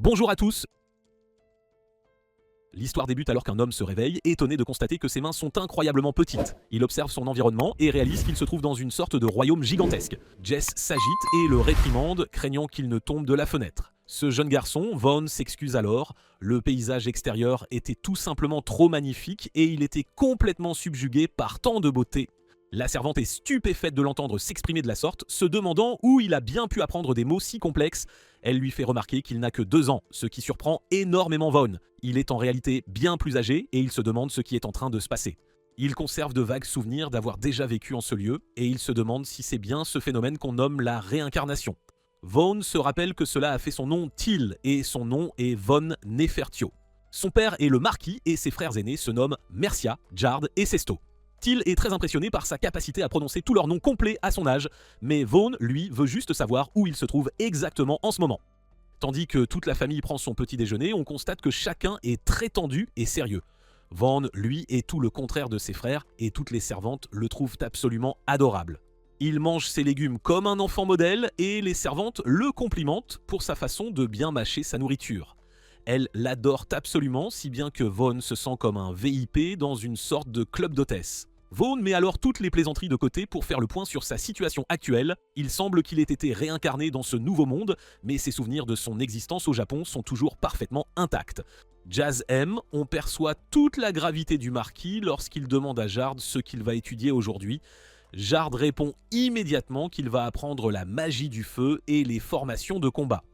Bonjour à tous. L'histoire débute alors qu'un homme se réveille, étonné de constater que ses mains sont incroyablement petites. Il observe son environnement et réalise qu'il se trouve dans une sorte de royaume gigantesque. Jess s'agite et le réprimande, craignant qu'il ne tombe de la fenêtre. Ce jeune garçon, Vaughn, s'excuse alors. Le paysage extérieur était tout simplement trop magnifique et il était complètement subjugué par tant de beauté. La servante est stupéfaite de l'entendre s'exprimer de la sorte, se demandant où il a bien pu apprendre des mots si complexes. Elle lui fait remarquer qu'il n'a que 2 ans, ce qui surprend énormément Vaughn. Il est en réalité bien plus âgé et il se demande ce qui est en train de se passer. Il conserve de vagues souvenirs d'avoir déjà vécu en ce lieu et il se demande si c'est bien ce phénomène qu'on nomme la réincarnation. Vaughn se rappelle que cela a fait son nom Till et son nom est Von Nefertio. Son père est le marquis et ses frères aînés se nomment Mercia, Jard et Sesto. Till est très impressionné par sa capacité à prononcer tous leurs noms complets à son âge, mais Vaughn, lui, veut juste savoir où il se trouve exactement en ce moment. Tandis que toute la famille prend son petit déjeuner, on constate que chacun est très tendu et sérieux. Vaughn, lui, est tout le contraire de ses frères et toutes les servantes le trouvent absolument adorable. Il mange ses légumes comme un enfant modèle et les servantes le complimentent pour sa façon de bien mâcher sa nourriture. Elles l'adorent absolument, si bien que Vaughn se sent comme un VIP dans une sorte de club d'hôtesse. Vaughn met alors toutes les plaisanteries de côté pour faire le point sur sa situation actuelle. Il semble qu'il ait été réincarné dans ce nouveau monde, mais ses souvenirs de son existence au Japon sont toujours parfaitement intacts. Jazz aime, on perçoit toute la gravité du marquis lorsqu'il demande à Jard ce qu'il va étudier aujourd'hui. Jard répond immédiatement qu'il va apprendre la magie du feu et les formations de combat.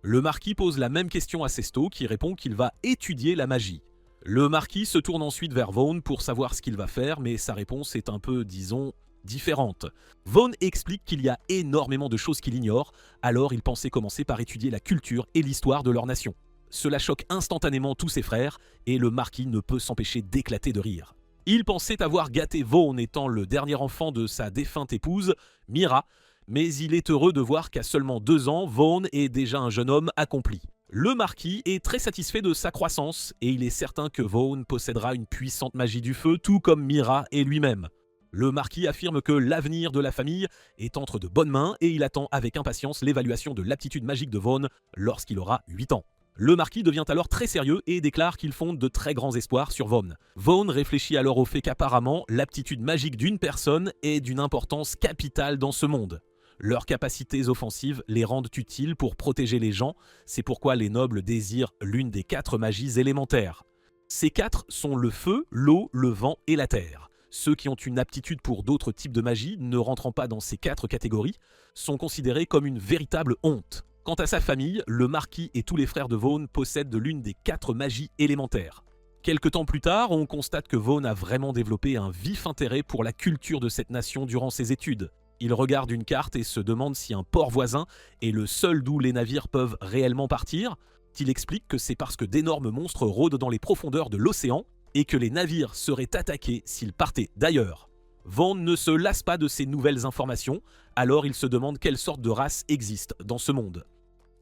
Le marquis pose la même question à Sesto qui répond qu'il va étudier la magie. Le marquis se tourne ensuite vers Vaughn pour savoir ce qu'il va faire, mais sa réponse est un peu, disons, différente. Vaughn explique qu'il y a énormément de choses qu'il ignore, alors il pensait commencer par étudier la culture et l'histoire de leur nation. Cela choque instantanément tous ses frères, et le marquis ne peut s'empêcher d'éclater de rire. Il pensait avoir gâté Vaughn étant le dernier enfant de sa défunte épouse, Mira, mais il est heureux de voir qu'à seulement 2 ans, Vaughn est déjà un jeune homme accompli. Le marquis est très satisfait de sa croissance et il est certain que Vaughn possédera une puissante magie du feu tout comme Mira et lui-même. Le marquis affirme que l'avenir de la famille est entre de bonnes mains et il attend avec impatience l'évaluation de l'aptitude magique de Vaughn lorsqu'il aura 8 ans. Le marquis devient alors très sérieux et déclare qu'il fonde de très grands espoirs sur Vaughn. Vaughn réfléchit alors au fait qu'apparemment l'aptitude magique d'une personne est d'une importance capitale dans ce monde. Leurs capacités offensives les rendent utiles pour protéger les gens, c'est pourquoi les nobles désirent l'une des 4 magies élémentaires. Ces 4 sont le feu, l'eau, le vent et la terre. Ceux qui ont une aptitude pour d'autres types de magie, ne rentrant pas dans ces 4 catégories, sont considérés comme une véritable honte. Quant à sa famille, le marquis et tous les frères de Vaughn possèdent l'une des 4 magies élémentaires. Quelque temps plus tard, on constate que Vaughn a vraiment développé un vif intérêt pour la culture de cette nation durant ses études. Il regarde une carte et se demande si un port voisin est le seul d'où les navires peuvent réellement partir. Il explique que c'est parce que d'énormes monstres rôdent dans les profondeurs de l'océan et que les navires seraient attaqués s'ils partaient d'ailleurs. Vaughn ne se lasse pas de ces nouvelles informations, alors il se demande quelle sorte de race existe dans ce monde.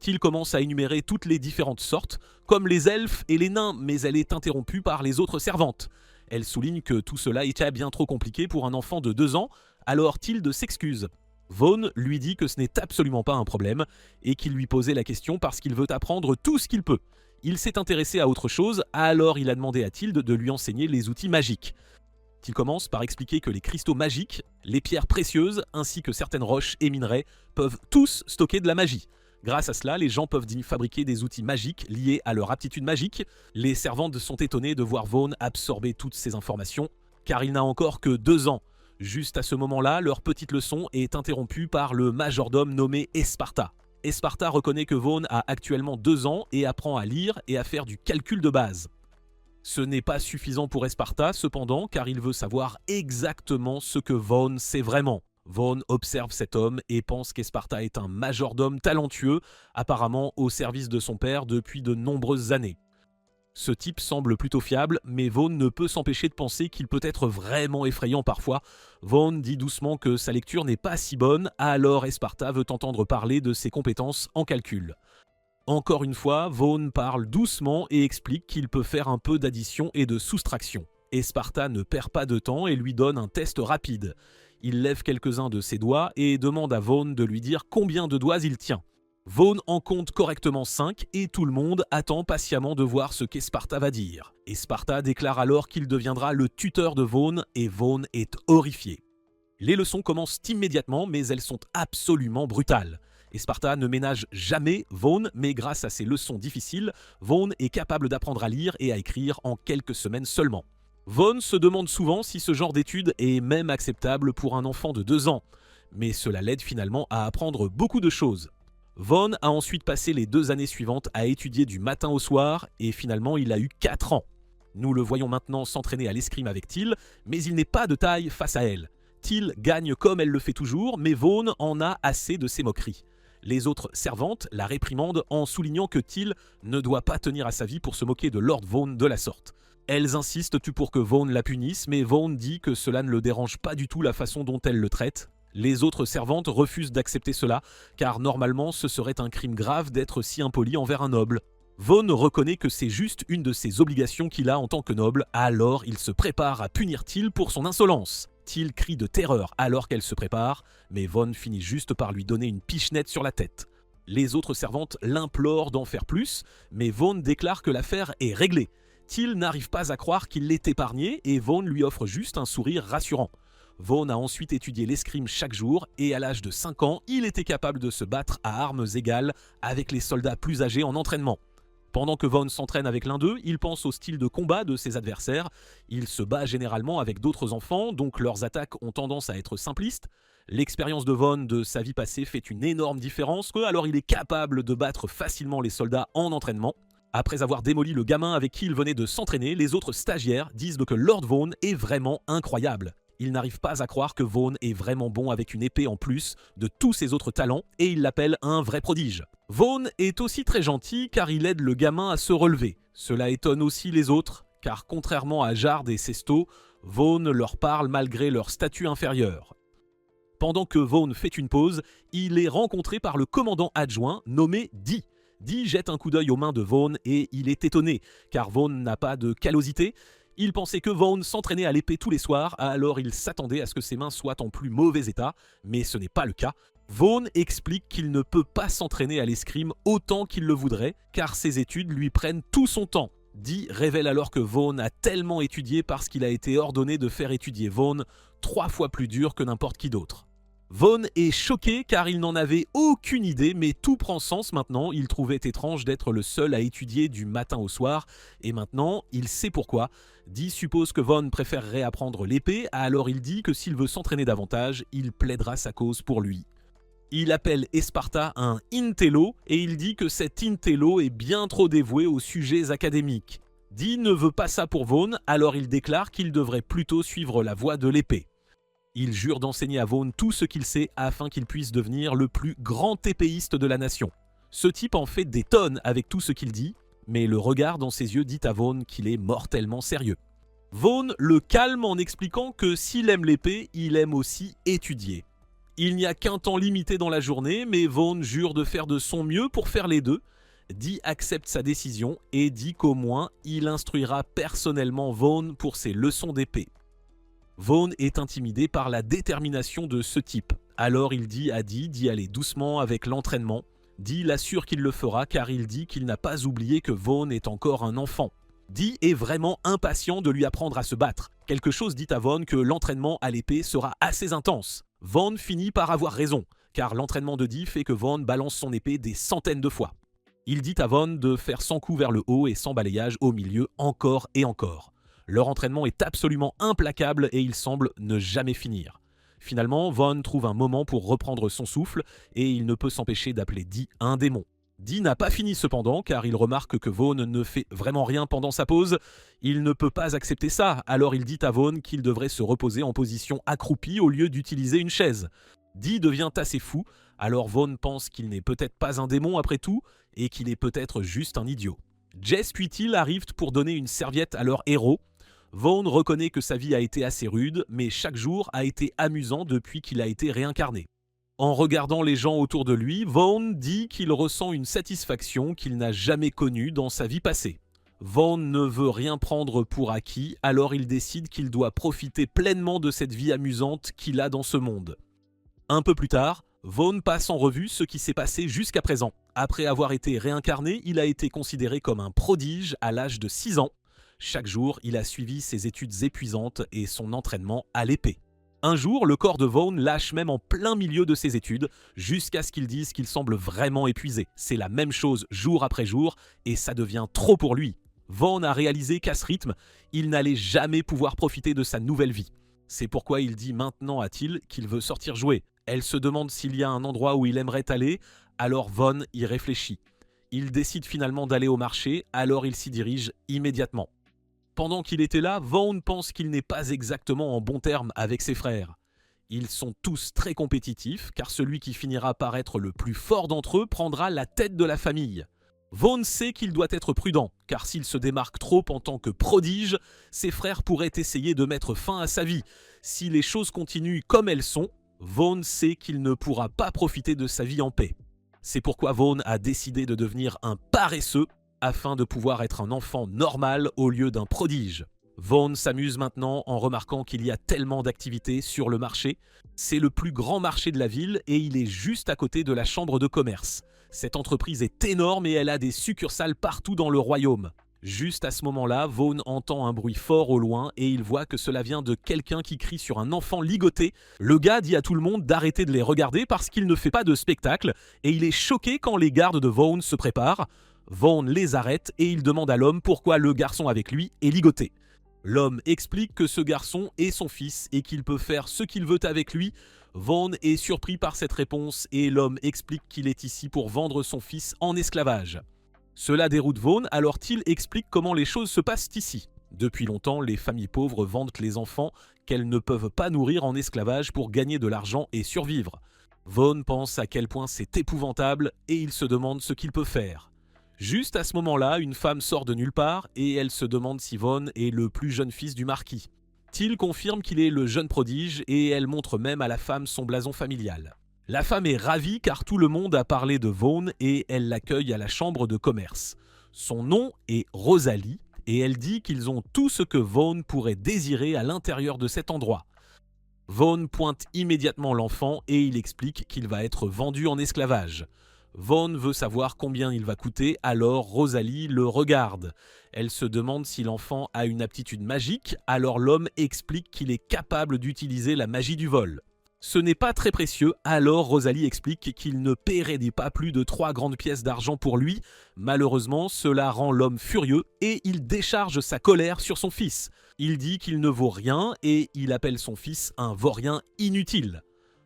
Il commence à énumérer toutes les différentes sortes, comme les elfes et les nains, mais elle est interrompue par les autres servantes. Elle souligne que tout cela était bien trop compliqué pour un enfant de 2 ans, alors Tilde s'excuse. Vaughn lui dit que ce n'est absolument pas un problème et qu'il lui posait la question parce qu'il veut apprendre tout ce qu'il peut. Il s'est intéressé à autre chose, alors il a demandé à Tilde de lui enseigner les outils magiques. Il commence par expliquer que les cristaux magiques, les pierres précieuses ainsi que certaines roches et minerais peuvent tous stocker de la magie. Grâce à cela, les gens peuvent fabriquer des outils magiques liés à leur aptitude magique. Les servantes sont étonnées de voir Vaughn absorber toutes ces informations, car il n'a encore que 2 ans. Juste à ce moment-là, leur petite leçon est interrompue par le majordome nommé Esparta. Esparta reconnaît que Vaughn a actuellement 2 ans et apprend à lire et à faire du calcul de base. Ce n'est pas suffisant pour Esparta, cependant, car il veut savoir exactement ce que Vaughn sait vraiment. Vaughn observe cet homme et pense qu'Esparta est un majordome talentueux, apparemment au service de son père depuis de nombreuses années. Ce type semble plutôt fiable, mais Vaughn ne peut s'empêcher de penser qu'il peut être vraiment effrayant parfois. Vaughn dit doucement que sa lecture n'est pas si bonne, alors Esparta veut entendre parler de ses compétences en calcul. Encore une fois, Vaughn parle doucement et explique qu'il peut faire un peu d'addition et de soustraction. Esparta ne perd pas de temps et lui donne un test rapide. Il lève quelques-uns de ses doigts et demande à Vaughn de lui dire combien de doigts il tient. Vaughn en compte correctement 5 et tout le monde attend patiemment de voir ce qu'Esparta va dire. Esparta déclare alors qu'il deviendra le tuteur de Vaughn et Vaughn est horrifié. Les leçons commencent immédiatement mais elles sont absolument brutales. Esparta ne ménage jamais Vaughn, mais grâce à ses leçons difficiles, Vaughn est capable d'apprendre à lire et à écrire en quelques semaines seulement. Vaughn se demande souvent si ce genre d'études est même acceptable pour un enfant de 2 ans, mais cela l'aide finalement à apprendre beaucoup de choses. Vaughn a ensuite passé les 2 années suivantes à étudier du matin au soir et finalement il a eu 4 ans. Nous le voyons maintenant s'entraîner à l'escrime avec Teal, mais il n'est pas de taille face à elle. Teal gagne comme elle le fait toujours, mais Vaughn en a assez de ses moqueries. Les autres servantes la réprimandent en soulignant que Teal ne doit pas tenir à sa vie pour se moquer de Lord Vaughn de la sorte. Elles insistent pour que Vaughn la punisse, mais Vaughn dit que cela ne le dérange pas du tout la façon dont elle le traite. Les autres servantes refusent d'accepter cela, car normalement ce serait un crime grave d'être si impoli envers un noble. Vaughn reconnaît que c'est juste une de ses obligations qu'il a en tant que noble, alors il se prépare à punir Teal pour son insolence. Teal crie de terreur alors qu'elle se prépare, mais Vaughn finit juste par lui donner une pichenette sur la tête. Les autres servantes l'implorent d'en faire plus, mais Vaughn déclare que l'affaire est réglée. Teal n'arrive pas à croire qu'il l'ait épargné et Vaughn lui offre juste un sourire rassurant. Vaughn a ensuite étudié l'escrime chaque jour et à l'âge de 5 ans, il était capable de se battre à armes égales avec les soldats plus âgés en entraînement. Pendant que Vaughn s'entraîne avec l'un d'eux, il pense au style de combat de ses adversaires. Il se bat généralement avec d'autres enfants, donc leurs attaques ont tendance à être simplistes. L'expérience de Vaughn de sa vie passée fait une énorme différence, alors il est capable de battre facilement les soldats en entraînement. Après avoir démoli le gamin avec qui il venait de s'entraîner, les autres stagiaires disent que Lord Vaughn est vraiment incroyable. Ils n'arrivent pas à croire que Vaughn est vraiment bon avec une épée en plus de tous ses autres talents et ils l'appellent un vrai prodige. Vaughn est aussi très gentil car il aide le gamin à se relever. Cela étonne aussi les autres car contrairement à Jard et Sesto, Vaughn leur parle malgré leur statut inférieur. Pendant que Vaughn fait une pause, il est rencontré par le commandant adjoint nommé Dee. Dee jette un coup d'œil aux mains de Vaughn et il est étonné car Vaughn n'a pas de callosité. Il pensait que Vaughn s'entraînait à l'épée tous les soirs, alors il s'attendait à ce que ses mains soient en plus mauvais état, mais ce n'est pas le cas. Vaughn explique qu'il ne peut pas s'entraîner à l'escrime autant qu'il le voudrait, car ses études lui prennent tout son temps. Dee révèle alors que Vaughn a tellement étudié parce qu'il a été ordonné de faire étudier Vaughn 3 fois plus dur que n'importe qui d'autre. Vaughn est choqué car il n'en avait aucune idée, mais tout prend sens maintenant. Il trouvait étrange d'être le seul à étudier du matin au soir, et maintenant il sait pourquoi. Dee suppose que Vaughn préférerait apprendre l'épée, alors il dit que s'il veut s'entraîner davantage, il plaidera sa cause pour lui. Il appelle Esparta un intello, et il dit que cet intello est bien trop dévoué aux sujets académiques. Dee ne veut pas ça pour Vaughn, alors il déclare qu'il devrait plutôt suivre la voie de l'épée. Il jure d'enseigner à Vaughn tout ce qu'il sait afin qu'il puisse devenir le plus grand épéiste de la nation. Ce type en fait des tonnes avec tout ce qu'il dit, mais le regard dans ses yeux dit à Vaughn qu'il est mortellement sérieux. Vaughn le calme en expliquant que s'il aime l'épée, il aime aussi étudier. Il n'y a qu'un temps limité dans la journée, mais Vaughn jure de faire de son mieux pour faire les deux. Dee accepte sa décision et dit qu'au moins il instruira personnellement Vaughn pour ses leçons d'épée. Vaughn est intimidé par la détermination de ce type. Alors il dit à Dee d'y aller doucement avec l'entraînement. Dee l'assure qu'il le fera car il dit qu'il n'a pas oublié que Vaughn est encore un enfant. Dee est vraiment impatient de lui apprendre à se battre. Quelque chose dit à Vaughn que l'entraînement à l'épée sera assez intense. Vaughn finit par avoir raison, car l'entraînement de Dee fait que Vaughn balance son épée des centaines de fois. Il dit à Vaughn de faire 100 coups vers le haut et 100 balayages au milieu encore et encore. Leur entraînement est absolument implacable et il semble ne jamais finir. Finalement, Vaughn trouve un moment pour reprendre son souffle et il ne peut s'empêcher d'appeler Dee un démon. Dee n'a pas fini cependant car il remarque que Vaughn ne fait vraiment rien pendant sa pause. Il ne peut pas accepter ça, alors il dit à Vaughn qu'il devrait se reposer en position accroupie au lieu d'utiliser une chaise. Dee devient assez fou, alors Vaughn pense qu'il n'est peut-être pas un démon après tout et qu'il est peut-être juste un idiot. Jess puis Teal arrivent pour donner une serviette à leur héros. Vaughn reconnaît que sa vie a été assez rude, mais chaque jour a été amusant depuis qu'il a été réincarné. En regardant les gens autour de lui, Vaughn dit qu'il ressent une satisfaction qu'il n'a jamais connue dans sa vie passée. Vaughn ne veut rien prendre pour acquis, alors il décide qu'il doit profiter pleinement de cette vie amusante qu'il a dans ce monde. Un peu plus tard, Vaughn passe en revue ce qui s'est passé jusqu'à présent. Après avoir été réincarné, il a été considéré comme un prodige à l'âge de 6 ans. Chaque jour, il a suivi ses études épuisantes et son entraînement à l'épée. Un jour, le corps de Vaughn lâche même en plein milieu de ses études, jusqu'à ce qu'il dise qu'il semble vraiment épuisé. C'est la même chose jour après jour, et ça devient trop pour lui. Vaughn a réalisé qu'à ce rythme, il n'allait jamais pouvoir profiter de sa nouvelle vie. C'est pourquoi il dit maintenant à Teal qu'il veut sortir jouer. Elle se demande s'il y a un endroit où il aimerait aller, alors Vaughn y réfléchit. Il décide finalement d'aller au marché, alors il s'y dirige immédiatement. Pendant qu'il était là, Vaughn pense qu'il n'est pas exactement en bon terme avec ses frères. Ils sont tous très compétitifs, car celui qui finira par être le plus fort d'entre eux prendra la tête de la famille. Vaughn sait qu'il doit être prudent, car s'il se démarque trop en tant que prodige, ses frères pourraient essayer de mettre fin à sa vie. Si les choses continuent comme elles sont, Vaughn sait qu'il ne pourra pas profiter de sa vie en paix. C'est pourquoi Vaughn a décidé de devenir un paresseux, afin de pouvoir être un enfant normal au lieu d'un prodige. Vaughn s'amuse maintenant en remarquant qu'il y a tellement d'activités sur le marché. C'est le plus grand marché de la ville et il est juste à côté de la chambre de commerce. Cette entreprise est énorme et elle a des succursales partout dans le royaume. Juste à ce moment-là, Vaughn entend un bruit fort au loin et il voit que cela vient de quelqu'un qui crie sur un enfant ligoté. Le gars dit à tout le monde d'arrêter de les regarder parce qu'il ne fait pas de spectacle et il est choqué quand les gardes de Vaughn se préparent. Vaughn les arrête et il demande à l'homme pourquoi le garçon avec lui est ligoté. L'homme explique que ce garçon est son fils et qu'il peut faire ce qu'il veut avec lui. Vaughn est surpris par cette réponse et l'homme explique qu'il est ici pour vendre son fils en esclavage. Cela déroute Vaughn, alors Teal explique comment les choses se passent ici. Depuis longtemps, les familles pauvres vendent les enfants qu'elles ne peuvent pas nourrir en esclavage pour gagner de l'argent et survivre. Vaughn pense à quel point c'est épouvantable et il se demande ce qu'il peut faire. Juste à ce moment-là, une femme sort de nulle part et elle se demande si Vaughn est le plus jeune fils du marquis. Teal confirme qu'il est le jeune prodige et elle montre même à la femme son blason familial. La femme est ravie car tout le monde a parlé de Vaughn et elle l'accueille à la chambre de commerce. Son nom est Rosalie et elle dit qu'ils ont tout ce que Vaughn pourrait désirer à l'intérieur de cet endroit. Vaughn pointe immédiatement l'enfant et il explique qu'il va être vendu en esclavage. Vaughn veut savoir combien il va coûter, alors Rosalie le regarde. Elle se demande si l'enfant a une aptitude magique, alors l'homme explique qu'il est capable d'utiliser la magie du vol. Ce n'est pas très précieux, alors Rosalie explique qu'il ne paierait pas plus de 3 grandes pièces d'argent pour lui. Malheureusement, cela rend l'homme furieux et il décharge sa colère sur son fils. Il dit qu'il ne vaut rien et il appelle son fils un vaurien inutile.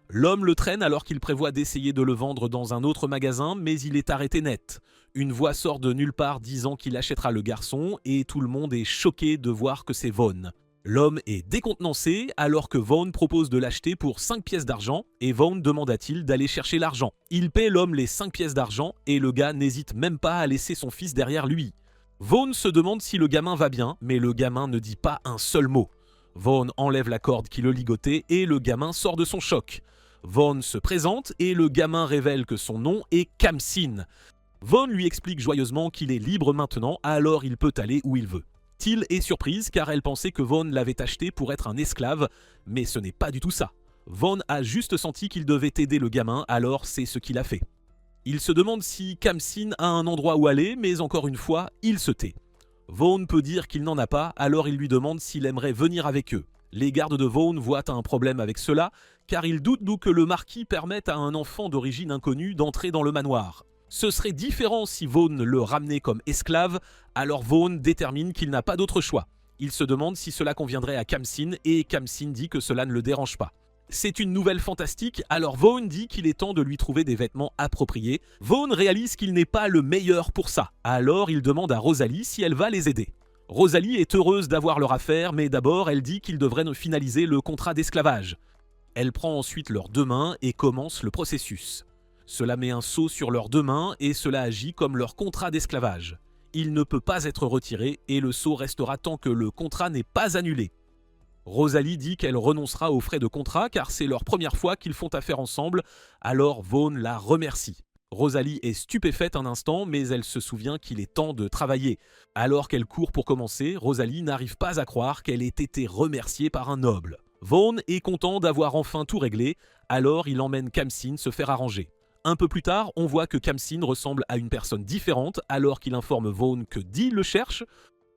L'homme le traîne alors qu'il prévoit d'essayer de le vendre dans un autre magasin, mais il est arrêté net. Une voix sort de nulle part disant qu'il achètera le garçon et tout le monde est choqué de voir que c'est Vaughn. L'homme est décontenancé alors que Vaughn propose de l'acheter pour 5 pièces d'argent et Vaughn demande à Teal d'aller chercher l'argent. Il paie l'homme les 5 pièces d'argent et le gars n'hésite même pas à laisser son fils derrière lui. Vaughn se demande si le gamin va bien, mais le gamin ne dit pas un seul mot. Vaughn enlève la corde qui le ligotait et le gamin sort de son choc. Vaughn se présente et le gamin révèle que son nom est Khamsin. Vaughn lui explique joyeusement qu'il est libre maintenant, alors il peut aller où il veut. Teal est surprise car elle pensait que Vaughn l'avait acheté pour être un esclave, mais ce n'est pas du tout ça. Vaughn a juste senti qu'il devait aider le gamin, alors c'est ce qu'il a fait. Il se demande si Khamsin a un endroit où aller, mais encore une fois, il se tait. Vaughn peut dire qu'il n'en a pas, alors il lui demande s'il aimerait venir avec eux. Les gardes de Vaughn voient un problème avec cela, car ils doutent d'où que le marquis permette à un enfant d'origine inconnue d'entrer dans le manoir. Ce serait différent si Vaughn le ramenait comme esclave, alors Vaughn détermine qu'il n'a pas d'autre choix. Il se demande si cela conviendrait à Khamsin, et Khamsin dit que cela ne le dérange pas. C'est une nouvelle fantastique, alors Vaughn dit qu'il est temps de lui trouver des vêtements appropriés. Vaughn réalise qu'il n'est pas le meilleur pour ça, alors il demande à Rosalie si elle va les aider. Rosalie est heureuse d'avoir leur affaire, mais d'abord elle dit qu'ils devraient finaliser le contrat d'esclavage. Elle prend ensuite leurs 2 mains et commence le processus. Cela met un sceau sur leurs 2 mains et cela agit comme leur contrat d'esclavage. Il ne peut pas être retiré et le sceau restera tant que le contrat n'est pas annulé. Rosalie dit qu'elle renoncera aux frais de contrat car c'est leur première fois qu'ils font affaire ensemble, alors Vaughn la remercie. Rosalie est stupéfaite un instant, mais elle se souvient qu'il est temps de travailler. Alors qu'elle court pour commencer, Rosalie n'arrive pas à croire qu'elle ait été remerciée par un noble. Vaughn est content d'avoir enfin tout réglé, alors il emmène Khamsin se faire arranger. Un peu plus tard, on voit que Khamsin ressemble à une personne différente alors qu'il informe Vaughn que Dee le cherche.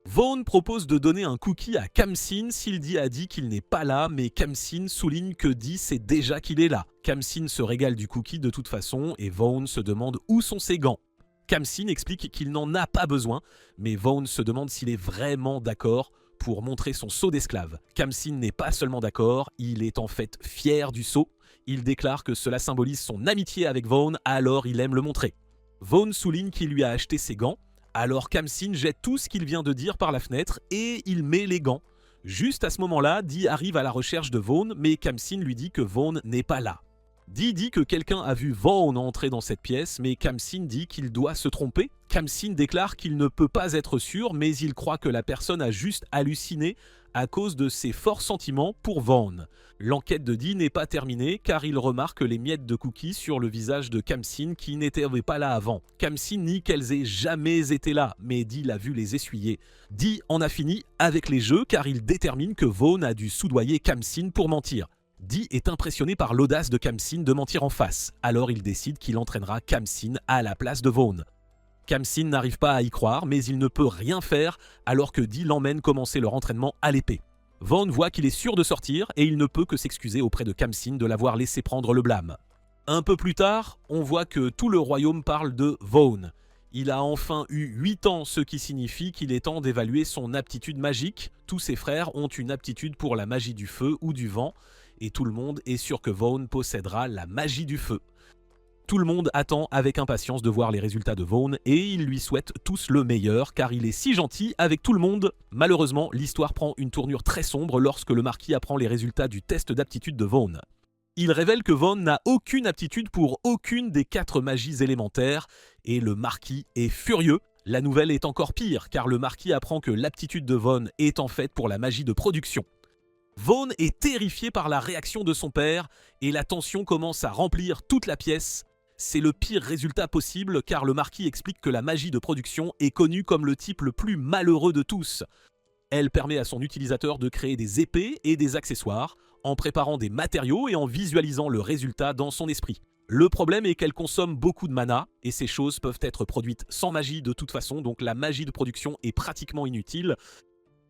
Vaughn propose de donner un cookie à Khamsin s'il dit à Dee qu'il n'est pas là, mais Khamsin souligne que Dee sait déjà qu'il est là. Khamsin se régale du cookie de toute façon et Vaughn se demande où sont ses gants. Khamsin explique qu'il n'en a pas besoin, mais Vaughn se demande s'il est vraiment d'accord pour montrer son sceau d'esclave. Khamsin n'est pas seulement d'accord, il est en fait fier du sceau. Il déclare que cela symbolise son amitié avec Vaughn, alors il aime le montrer. Vaughn souligne qu'il lui a acheté ses gants, alors Khamsin jette tout ce qu'il vient de dire par la fenêtre et il met les gants. Juste à ce moment-là, Dee arrive à la recherche de Vaughn, mais Khamsin lui dit que Vaughn n'est pas là. Dee dit que quelqu'un a vu Vaughn entrer dans cette pièce, mais Khamsin dit qu'il doit se tromper. Khamsin déclare qu'il ne peut pas être sûr, mais il croit que la personne a juste halluciné à cause de ses forts sentiments pour Vaughn. L'enquête de Dee n'est pas terminée car il remarque les miettes de cookies sur le visage de Khamsin qui n'étaient pas là avant. Khamsin nie qu'elles aient jamais été là, mais Dee l'a vu les essuyer. Dee en a fini avec les jeux car il détermine que Vaughn a dû soudoyer Khamsin pour mentir. Dee est impressionné par l'audace de Khamsin de mentir en face, alors il décide qu'il entraînera Khamsin à la place de Vaughn. Khamsin n'arrive pas à y croire, mais il ne peut rien faire alors que Dee l'emmène commencer leur entraînement à l'épée. Vaughn voit qu'il est sûr de sortir et il ne peut que s'excuser auprès de Khamsin de l'avoir laissé prendre le blâme. Un peu plus tard, on voit que tout le royaume parle de Vaughn. Il a enfin eu 8 ans, ce qui signifie qu'il est temps d'évaluer son aptitude magique. Tous ses frères ont une aptitude pour la magie du feu ou du vent, et tout le monde est sûr que Vaughn possédera la magie du feu. Tout le monde attend avec impatience de voir les résultats de Vaughn et ils lui souhaitent tous le meilleur car il est si gentil avec tout le monde. Malheureusement, l'histoire prend une tournure très sombre lorsque le marquis apprend les résultats du test d'aptitude de Vaughn. Il révèle que Vaughn n'a aucune aptitude pour aucune des 4 magies élémentaires et le marquis est furieux. La nouvelle est encore pire car le marquis apprend que l'aptitude de Vaughn est en fait pour la magie de production. Vaughn est terrifié par la réaction de son père et la tension commence à remplir toute la pièce. C'est le pire résultat possible car le marquis explique que la magie de production est connue comme le type le plus malheureux de tous. Elle permet à son utilisateur de créer des épées et des accessoires en préparant des matériaux et en visualisant le résultat dans son esprit. Le problème est qu'elle consomme beaucoup de mana et ces choses peuvent être produites sans magie de toute façon, donc la magie de production est pratiquement inutile.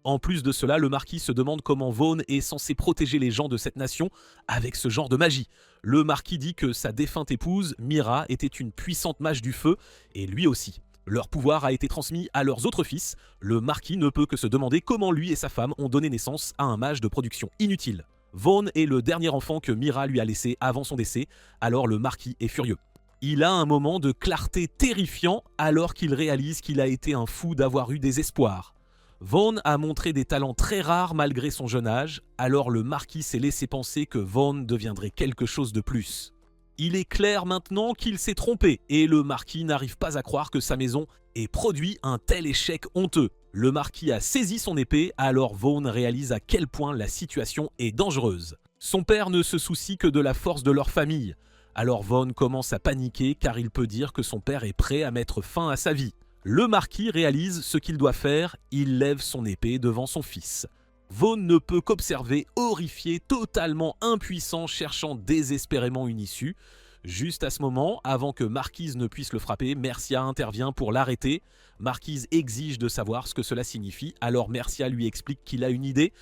En plus de cela, le marquis se demande comment Vaughn est censé protéger les gens de cette nation avec ce genre de magie. Le marquis dit que sa défunte épouse, Mira, était une puissante mage du feu, et lui aussi. Leur pouvoir a été transmis à leurs autres fils. Le marquis ne peut que se demander comment lui et sa femme ont donné naissance à un mage de production inutile. Vaughn est le dernier enfant que Mira lui a laissé avant son décès, alors le marquis est furieux. Il a un moment de clarté terrifiant alors qu'il réalise qu'il a été un fou d'avoir eu des espoirs. Vaughn a montré des talents très rares malgré son jeune âge, alors le marquis s'est laissé penser que Vaughn deviendrait quelque chose de plus. Il est clair maintenant qu'il s'est trompé, et le marquis n'arrive pas à croire que sa maison ait produit un tel échec honteux. Le marquis a saisi son épée, alors Vaughn réalise à quel point la situation est dangereuse. Son père ne se soucie que de la force de leur famille, alors Vaughn commence à paniquer car il peut dire que son père est prêt à mettre fin à sa vie. Le marquis réalise ce qu'il doit faire, il lève son épée devant son fils. Vaughn ne peut qu'observer, horrifié, totalement impuissant, cherchant désespérément une issue. Juste à ce moment, avant que Marquise ne puisse le frapper, Mercia intervient pour l'arrêter. Marquise exige de savoir ce que cela signifie, alors Mercia lui explique qu'il a une idée.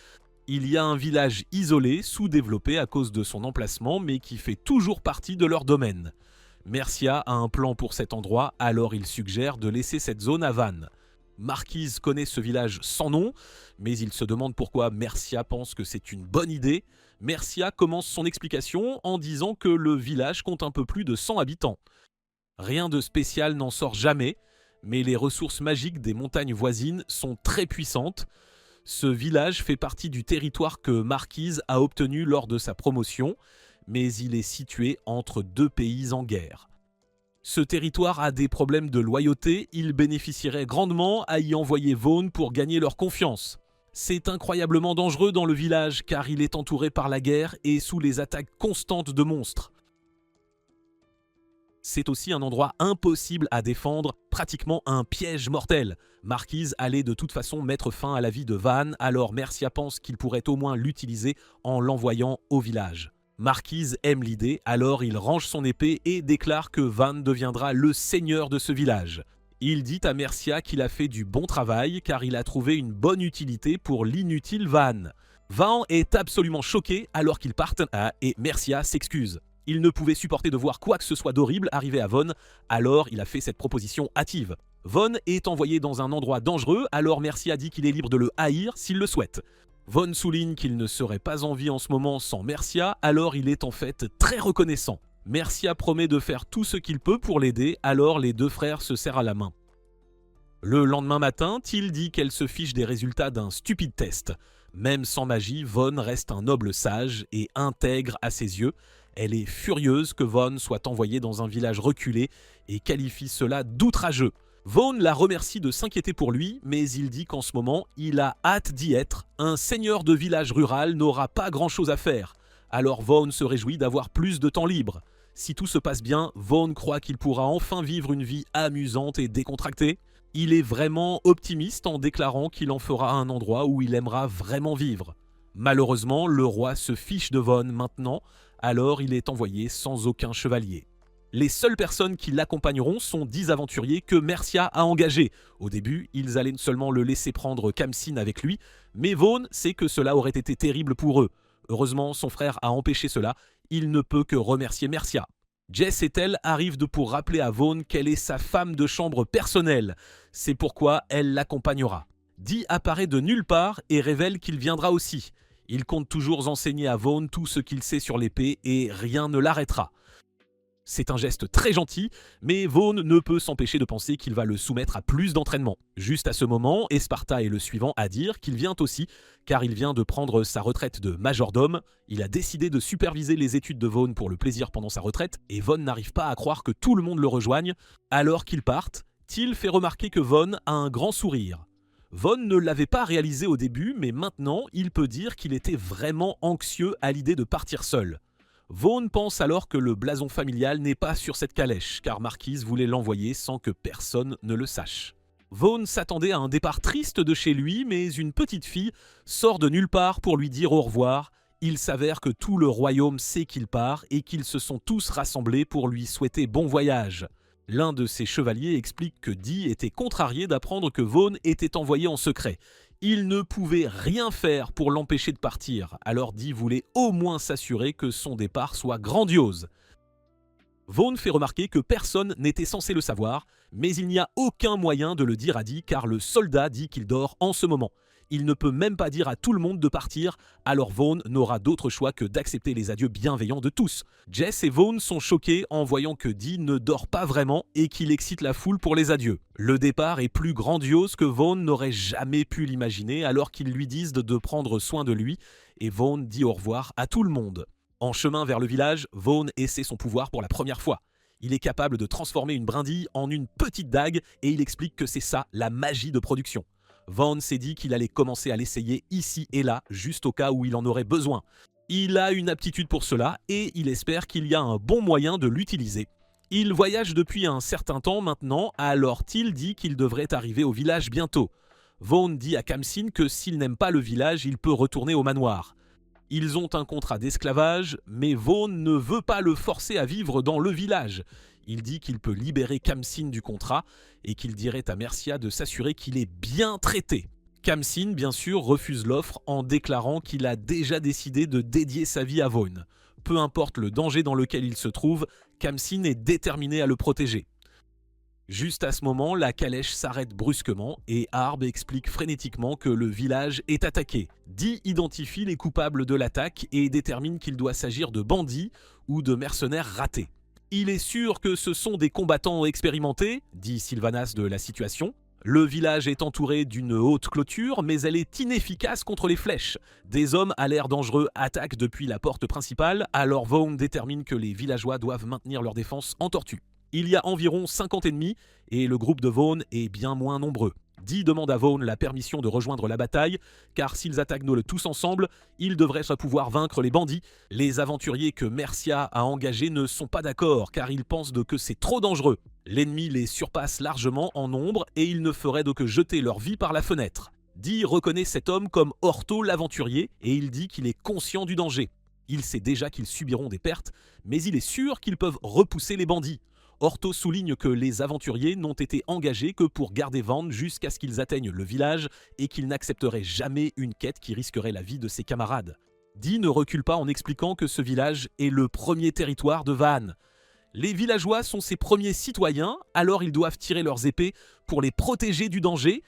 Il y a un village isolé, sous-développé à cause de son emplacement, mais qui fait toujours partie de leur domaine. Mercia a un plan pour cet endroit, alors il suggère de laisser cette zone à Van. Marquise connaît ce village sans nom, mais il se demande pourquoi Mercia pense que c'est une bonne idée. Mercia commence son explication en disant que le village compte un peu plus de 100 habitants. Rien de spécial n'en sort jamais, mais les ressources magiques des montagnes voisines sont très puissantes. Ce village fait partie du territoire que Marquise a obtenu lors de sa promotion, mais il est situé entre 2 pays en guerre. Ce territoire a des problèmes de loyauté, il bénéficierait grandement à y envoyer Vaughn pour gagner leur confiance. C'est incroyablement dangereux dans le village car il est entouré par la guerre et sous les attaques constantes de monstres. C'est aussi un endroit impossible à défendre, pratiquement un piège mortel. Marquise allait de toute façon mettre fin à la vie de Van, alors Mercia pense qu'il pourrait au moins l'utiliser en l'envoyant au village. Marquise aime l'idée, alors il range son épée et déclare que Van deviendra le seigneur de ce village. Il dit à Mercia qu'il a fait du bon travail car il a trouvé une bonne utilité pour l'inutile Van. Van est absolument choqué alors qu'ils partent et Mercia s'excuse. Il ne pouvait supporter de voir quoi que ce soit d'horrible arriver à Von, alors il a fait cette proposition hâtive. Von est envoyé dans un endroit dangereux, alors Mercia dit qu'il est libre de le haïr s'il le souhaite. Von souligne qu'il ne serait pas en vie en ce moment sans Mercia, alors il est en fait très reconnaissant. Mercia promet de faire tout ce qu'il peut pour l'aider, alors les deux frères se serrent à la main. Le lendemain matin, Till dit qu'elle se fiche des résultats d'un stupide test. Même sans magie, Von reste un noble sage et intègre à ses yeux. Elle est furieuse que Von soit envoyé dans un village reculé et qualifie cela d'outrageux. Von la remercie de s'inquiéter pour lui, mais il dit qu'en ce moment, il a hâte d'y être. Un seigneur de village rural n'aura pas grand-chose à faire. Alors Von se réjouit d'avoir plus de temps libre. Si tout se passe bien, Von croit qu'il pourra enfin vivre une vie amusante et décontractée. Il est vraiment optimiste en déclarant qu'il en fera un endroit où il aimera vraiment vivre. Malheureusement, le roi se fiche de Von maintenant, alors il est envoyé sans aucun chevalier. Les seules personnes qui l'accompagneront sont 10 aventuriers que Mercia a engagés. Au début, ils allaient seulement le laisser prendre Khamsin avec lui, mais Von sait que cela aurait été terrible pour eux. Heureusement, son frère a empêché cela, il ne peut que remercier Mercia. Jess et elle arrivent pour rappeler à Von qu'elle est sa femme de chambre personnelle. C'est pourquoi elle l'accompagnera. Dee apparaît de nulle part et révèle qu'il viendra aussi. Il compte toujours enseigner à Von tout ce qu'il sait sur l'épée et rien ne l'arrêtera. C'est un geste très gentil, mais Von ne peut s'empêcher de penser qu'il va le soumettre à plus d'entraînement. Juste à ce moment, Esparta est le suivant à dire qu'il vient aussi, car il vient de prendre sa retraite de majordome. Il a décidé de superviser les études de Von pour le plaisir pendant sa retraite, et Von n'arrive pas à croire que tout le monde le rejoigne. Alors qu'ils partent, Till fait remarquer que Von a un grand sourire. Von ne l'avait pas réalisé au début, mais maintenant, il peut dire qu'il était vraiment anxieux à l'idée de partir seul. Von pense alors que le blason familial n'est pas sur cette calèche, car Marquise voulait l'envoyer sans que personne ne le sache. Von s'attendait à un départ triste de chez lui, mais une petite fille sort de nulle part pour lui dire au revoir. Il s'avère que tout le royaume sait qu'il part et qu'ils se sont tous rassemblés pour lui souhaiter bon voyage. L'un de ses chevaliers explique que Dee était contrarié d'apprendre que Von était envoyé en secret. Il ne pouvait rien faire pour l'empêcher de partir, alors Dee voulait au moins s'assurer que son départ soit grandiose. Von fait remarquer que personne n'était censé le savoir, mais il n'y a aucun moyen de le dire à Dee car le soldat dit qu'il dort en ce moment. Il ne peut même pas dire à tout le monde de partir, alors Von n'aura d'autre choix que d'accepter les adieux bienveillants de tous. Jess et Von sont choqués en voyant que Dee ne dort pas vraiment et qu'il excite la foule pour les adieux. Le départ est plus grandiose que Von n'aurait jamais pu l'imaginer alors qu'ils lui disent de prendre soin de lui et Von dit au revoir à tout le monde. En chemin vers le village, Von essaie son pouvoir pour la première fois. Il est capable de transformer une brindille en une petite dague et il explique que c'est ça la magie de production. Von s'est dit qu'il allait commencer à l'essayer ici et là, juste au cas où il en aurait besoin. Il a une aptitude pour cela et il espère qu'il y a un bon moyen de l'utiliser. Il voyage depuis un certain temps maintenant, alors Till dit qu'il devrait arriver au village bientôt. Von dit à Khamsin que s'il n'aime pas le village, il peut retourner au manoir. Ils ont un contrat d'esclavage, mais Von ne veut pas le forcer à vivre dans le village. Il dit qu'il peut libérer Khamsin du contrat et qu'il dirait à Mercia de s'assurer qu'il est bien traité. Khamsin, bien sûr, refuse l'offre en déclarant qu'il a déjà décidé de dédier sa vie à Von. Peu importe le danger dans lequel il se trouve, Khamsin est déterminé à le protéger. Juste à ce moment, la calèche s'arrête brusquement et Harb explique frénétiquement que le village est attaqué. Dee identifie les coupables de l'attaque et détermine qu'il doit s'agir de bandits ou de mercenaires ratés. Il est sûr que ce sont des combattants expérimentés, dit Sylvanas de la situation. Le village est entouré d'une haute clôture, mais elle est inefficace contre les flèches. Des hommes à l'air dangereux attaquent depuis la porte principale, alors Von détermine que les villageois doivent maintenir leur défense en tortue. Il y a environ 50 ennemis, et le groupe de Von est bien moins nombreux. Dee demande à Vaughn la permission de rejoindre la bataille, car s'ils attaquent Nole tous ensemble, ils devraient pouvoir vaincre les bandits. Les aventuriers que Mercia a engagés ne sont pas d'accord, car ils pensent que c'est trop dangereux. L'ennemi les surpasse largement en nombre et ils ne feraient que jeter leur vie par la fenêtre. Dee reconnaît cet homme comme Orto l'aventurier et il dit qu'il est conscient du danger. Il sait déjà qu'ils subiront des pertes, mais il est sûr qu'ils peuvent repousser les bandits. Orto souligne que les aventuriers n'ont été engagés que pour garder Vaughn jusqu'à ce qu'ils atteignent le village et qu'ils n'accepteraient jamais une quête qui risquerait la vie de ses camarades. Dee ne recule pas en expliquant que ce village est le premier territoire de Van. Les villageois sont ses premiers citoyens, alors ils doivent tirer leurs épées pour les protéger du danger.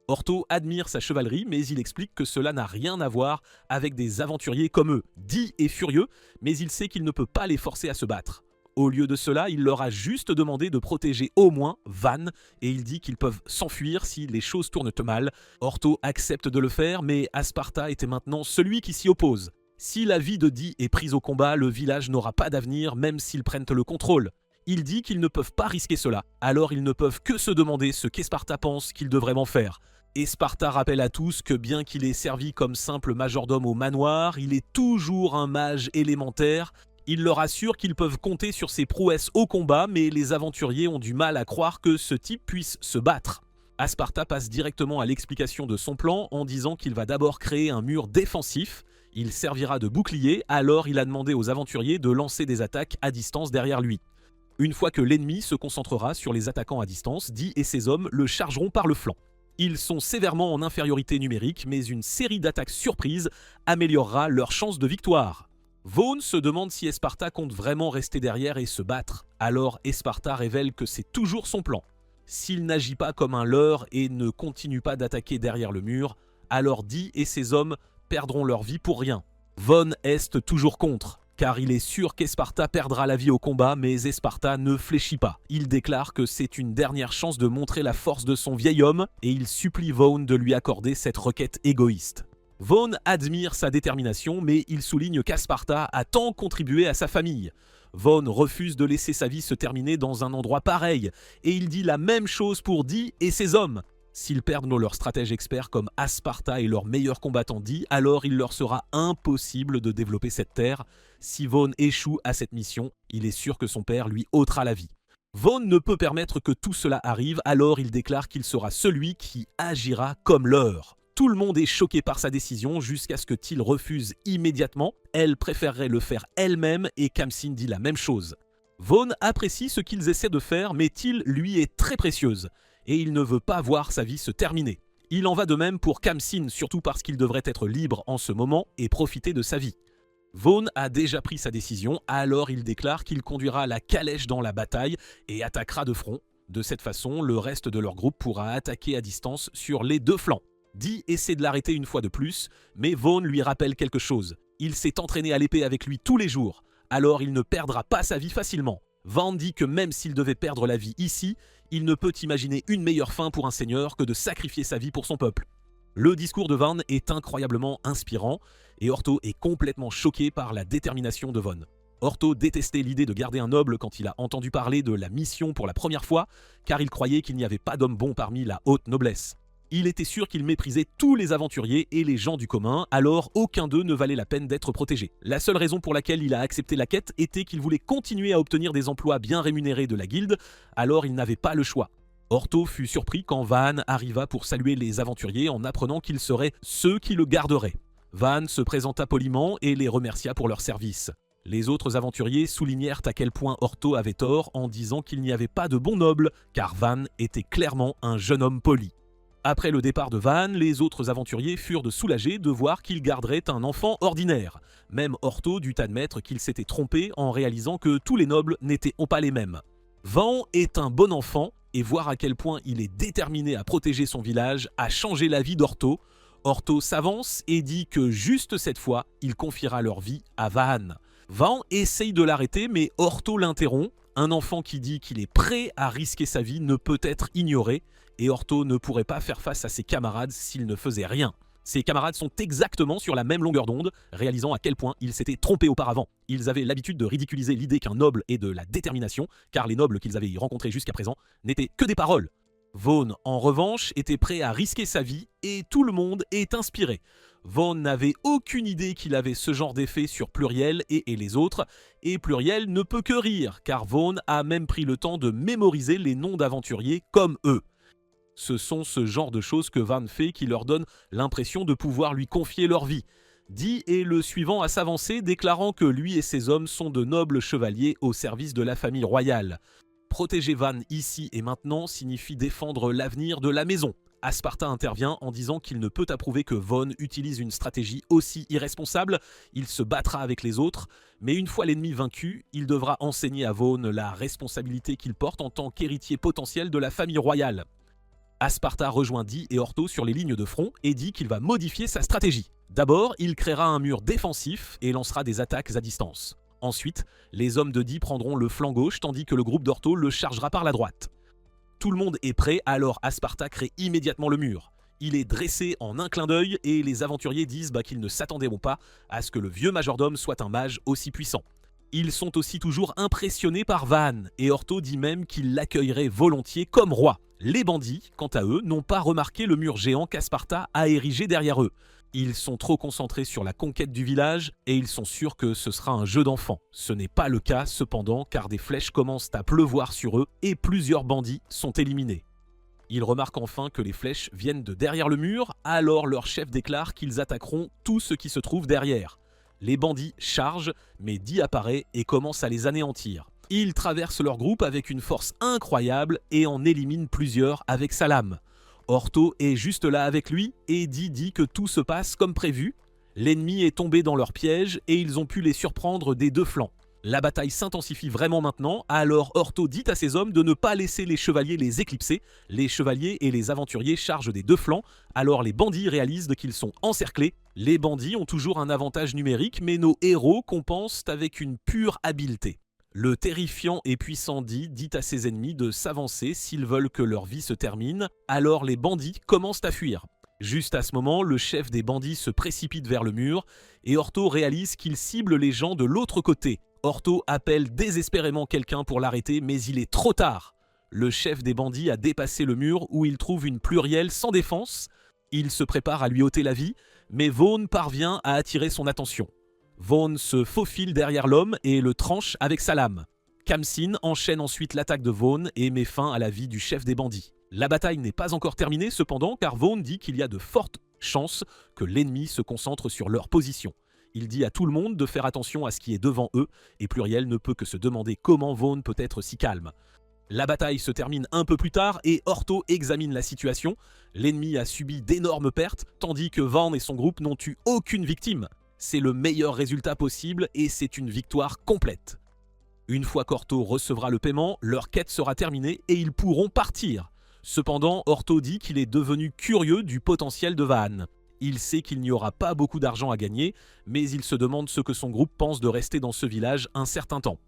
Orto admire sa chevalerie, mais il explique que cela n'a rien à voir avec des aventuriers comme eux. Dee est furieux, mais il sait qu'il ne peut pas les forcer à se battre. Au lieu de cela, il leur a juste demandé de protéger au moins Van, et il dit qu'ils peuvent s'enfuir si les choses tournent mal. Orto accepte de le faire, mais Asparta était maintenant celui qui s'y oppose. Si la vie de Dee est prise au combat, le village n'aura pas d'avenir même s'ils prennent le contrôle. Il dit qu'ils ne peuvent pas risquer cela, alors ils ne peuvent que se demander ce qu'Esparta pense qu'ils devraient en faire. Esparta rappelle à tous que bien qu'il ait servi comme simple majordome au manoir, il est toujours un mage élémentaire. Il leur assure qu'ils peuvent compter sur ses prouesses au combat, mais les aventuriers ont du mal à croire que ce type puisse se battre. Asparta passe directement à l'explication de son plan en disant qu'il va d'abord créer un mur défensif. Il servira de bouclier, alors il a demandé aux aventuriers de lancer des attaques à distance derrière lui. Une fois que l'ennemi se concentrera sur les attaquants à distance, Dee et ses hommes le chargeront par le flanc. Ils sont sévèrement en infériorité numérique, mais une série d'attaques surprises améliorera leurs chances de victoire. Vaughn se demande si Esparta compte vraiment rester derrière et se battre. Alors Esparta révèle que c'est toujours son plan. S'il n'agit pas comme un leurre et ne continue pas d'attaquer derrière le mur, alors Dee et ses hommes perdront leur vie pour rien. Vaughn est toujours contre, car il est sûr qu'Esparta perdra la vie au combat, mais Esparta ne fléchit pas. Il déclare que c'est une dernière chance de montrer la force de son vieil homme et il supplie Vaughn de lui accorder cette requête égoïste. Vaughn admire sa détermination, mais il souligne qu'Asparta a tant contribué à sa famille. Vaughn refuse de laisser sa vie se terminer dans un endroit pareil, et il dit la même chose pour Dee et ses hommes. S'ils perdent leurs stratèges experts comme Asparta et leurs meilleurs combattants Dee, alors il leur sera impossible de développer cette terre. Si Vaughn échoue à cette mission, il est sûr que son père lui ôtera la vie. Vaughn ne peut permettre que tout cela arrive, alors il déclare qu'il sera celui qui agira comme leur. Tout le monde est choqué par sa décision jusqu'à ce que Teal refuse immédiatement. Elle préférerait le faire elle-même et Khamsin dit la même chose. Vaughn apprécie ce qu'ils essaient de faire, mais Teal, lui, est très précieuse et il ne veut pas voir sa vie se terminer. Il en va de même pour Khamsin, surtout parce qu'il devrait être libre en ce moment et profiter de sa vie. Vaughn a déjà pris sa décision, alors il déclare qu'il conduira la calèche dans la bataille et attaquera de front. De cette façon, le reste de leur groupe pourra attaquer à distance sur les deux flancs. Dee essaie de l'arrêter une fois de plus, mais Vaughn lui rappelle quelque chose. Il s'est entraîné à l'épée avec lui tous les jours, alors il ne perdra pas sa vie facilement. Vaughn dit que même s'il devait perdre la vie ici, il ne peut imaginer une meilleure fin pour un seigneur que de sacrifier sa vie pour son peuple. Le discours de Vaughn est incroyablement inspirant, et Orto est complètement choqué par la détermination de Vaughn. Orto détestait l'idée de garder un noble quand il a entendu parler de la mission pour la première fois, car il croyait qu'il n'y avait pas d'homme bon parmi la haute noblesse. Il était sûr qu'il méprisait tous les aventuriers et les gens du commun, alors aucun d'eux ne valait la peine d'être protégé. La seule raison pour laquelle il a accepté la quête était qu'il voulait continuer à obtenir des emplois bien rémunérés de la guilde, alors il n'avait pas le choix. Orto fut surpris quand Van arriva pour saluer les aventuriers en apprenant qu'ils seraient ceux qui le garderaient. Van se présenta poliment et les remercia pour leur service. Les autres aventuriers soulignèrent à quel point Orto avait tort en disant qu'il n'y avait pas de bon noble, car Van était clairement un jeune homme poli. Après le départ de Van, les autres aventuriers furent soulagés de voir qu'il garderait un enfant ordinaire. Même Orto dut admettre qu'il s'était trompé en réalisant que tous les nobles n'étaient pas les mêmes. Van est un bon enfant, et voir à quel point il est déterminé à protéger son village a changé la vie d'Orto. Orto s'avance et dit que juste cette fois, il confiera leur vie à Van. Van essaye de l'arrêter, mais Orto l'interrompt. Un enfant qui dit qu'il est prêt à risquer sa vie ne peut être ignoré, et Orto ne pourrait pas faire face à ses camarades s'il ne faisait rien. Ses camarades sont exactement sur la même longueur d'onde, réalisant à quel point ils s'étaient trompés auparavant. Ils avaient l'habitude de ridiculiser l'idée qu'un noble ait de la détermination, car les nobles qu'ils avaient rencontrés jusqu'à présent n'étaient que des paroles. Vaughn, en revanche, était prêt à risquer sa vie et tout le monde est inspiré. Vaughn n'avait aucune idée qu'il avait ce genre d'effet sur Pluriel et les autres, et Pluriel ne peut que rire, car Vaughn a même pris le temps de mémoriser les noms d'aventuriers comme eux. Ce sont ce genre de choses que Van fait qui leur donne l'impression de pouvoir lui confier leur vie. Dee est le suivant à s'avancer, déclarant que lui et ses hommes sont de nobles chevaliers au service de la famille royale. Protéger Van ici et maintenant signifie défendre l'avenir de la maison. Asparta intervient en disant qu'il ne peut approuver que Vaughn utilise une stratégie aussi irresponsable. Il se battra avec les autres, mais une fois l'ennemi vaincu, il devra enseigner à Vaughn la responsabilité qu'il porte en tant qu'héritier potentiel de la famille royale. Asparta rejoint Dee et Ortho sur les lignes de front et dit qu'il va modifier sa stratégie. D'abord, il créera un mur défensif et lancera des attaques à distance. Ensuite, les hommes de Dee prendront le flanc gauche tandis que le groupe d'Ortho le chargera par la droite. Tout le monde est prêt, alors Asparta crée immédiatement le mur. Il est dressé en un clin d'œil et les aventuriers disent qu'ils ne s'attenderont pas à ce que le vieux majordome soit un mage aussi puissant. Ils sont aussi toujours impressionnés par Van, et Ortho dit même qu'il l'accueillerait volontiers comme roi. Les bandits, quant à eux, n'ont pas remarqué le mur géant qu'Asparta a érigé derrière eux. Ils sont trop concentrés sur la conquête du village et ils sont sûrs que ce sera un jeu d'enfant. Ce n'est pas le cas cependant car des flèches commencent à pleuvoir sur eux et plusieurs bandits sont éliminés. Ils remarquent enfin que les flèches viennent de derrière le mur, alors leur chef déclare qu'ils attaqueront tout ce qui se trouve derrière. Les bandits chargent, mais Dee apparaît et commence à les anéantir. Il traverse leur groupe avec une force incroyable et en élimine plusieurs avec sa lame. Ortho est juste là avec lui et Dee dit que tout se passe comme prévu. L'ennemi est tombé dans leur piège et ils ont pu les surprendre des deux flancs. La bataille s'intensifie vraiment maintenant, alors Ortho dit à ses hommes de ne pas laisser les chevaliers les éclipser. Les chevaliers et les aventuriers chargent des deux flancs, alors les bandits réalisent qu'ils sont encerclés. Les bandits ont toujours un avantage numérique, mais nos héros compensent avec une pure habileté. Le terrifiant et puissant Dee dit à ses ennemis de s'avancer s'ils veulent que leur vie se termine, alors les bandits commencent à fuir. Juste à ce moment, le chef des bandits se précipite vers le mur et Ortho réalise qu'il cible les gens de l'autre côté. Ortho appelle désespérément quelqu'un pour l'arrêter, mais il est trop tard. Le chef des bandits a dépassé le mur où il trouve une Pluriel sans défense. Il se prépare à lui ôter la vie, mais Vaughn parvient à attirer son attention. Vaughn se faufile derrière l'homme et le tranche avec sa lame. Khamsin enchaîne ensuite l'attaque de Vaughn et met fin à la vie du chef des bandits. La bataille n'est pas encore terminée cependant car Vaughn dit qu'il y a de fortes chances que l'ennemi se concentre sur leur position. Il dit à tout le monde de faire attention à ce qui est devant eux et Pluriel ne peut que se demander comment Vaughn peut être si calme. La bataille se termine un peu plus tard et Ortho examine la situation. L'ennemi a subi d'énormes pertes tandis que Vaughn et son groupe n'ont eu aucune victime. C'est le meilleur résultat possible et c'est une victoire complète. Une fois qu'Ortho recevra le paiement, leur quête sera terminée et ils pourront partir. Cependant, Ortho dit qu'il est devenu curieux du potentiel de Van. Il sait qu'il n'y aura pas beaucoup d'argent à gagner, mais il se demande ce que son groupe pense de rester dans ce village un certain temps.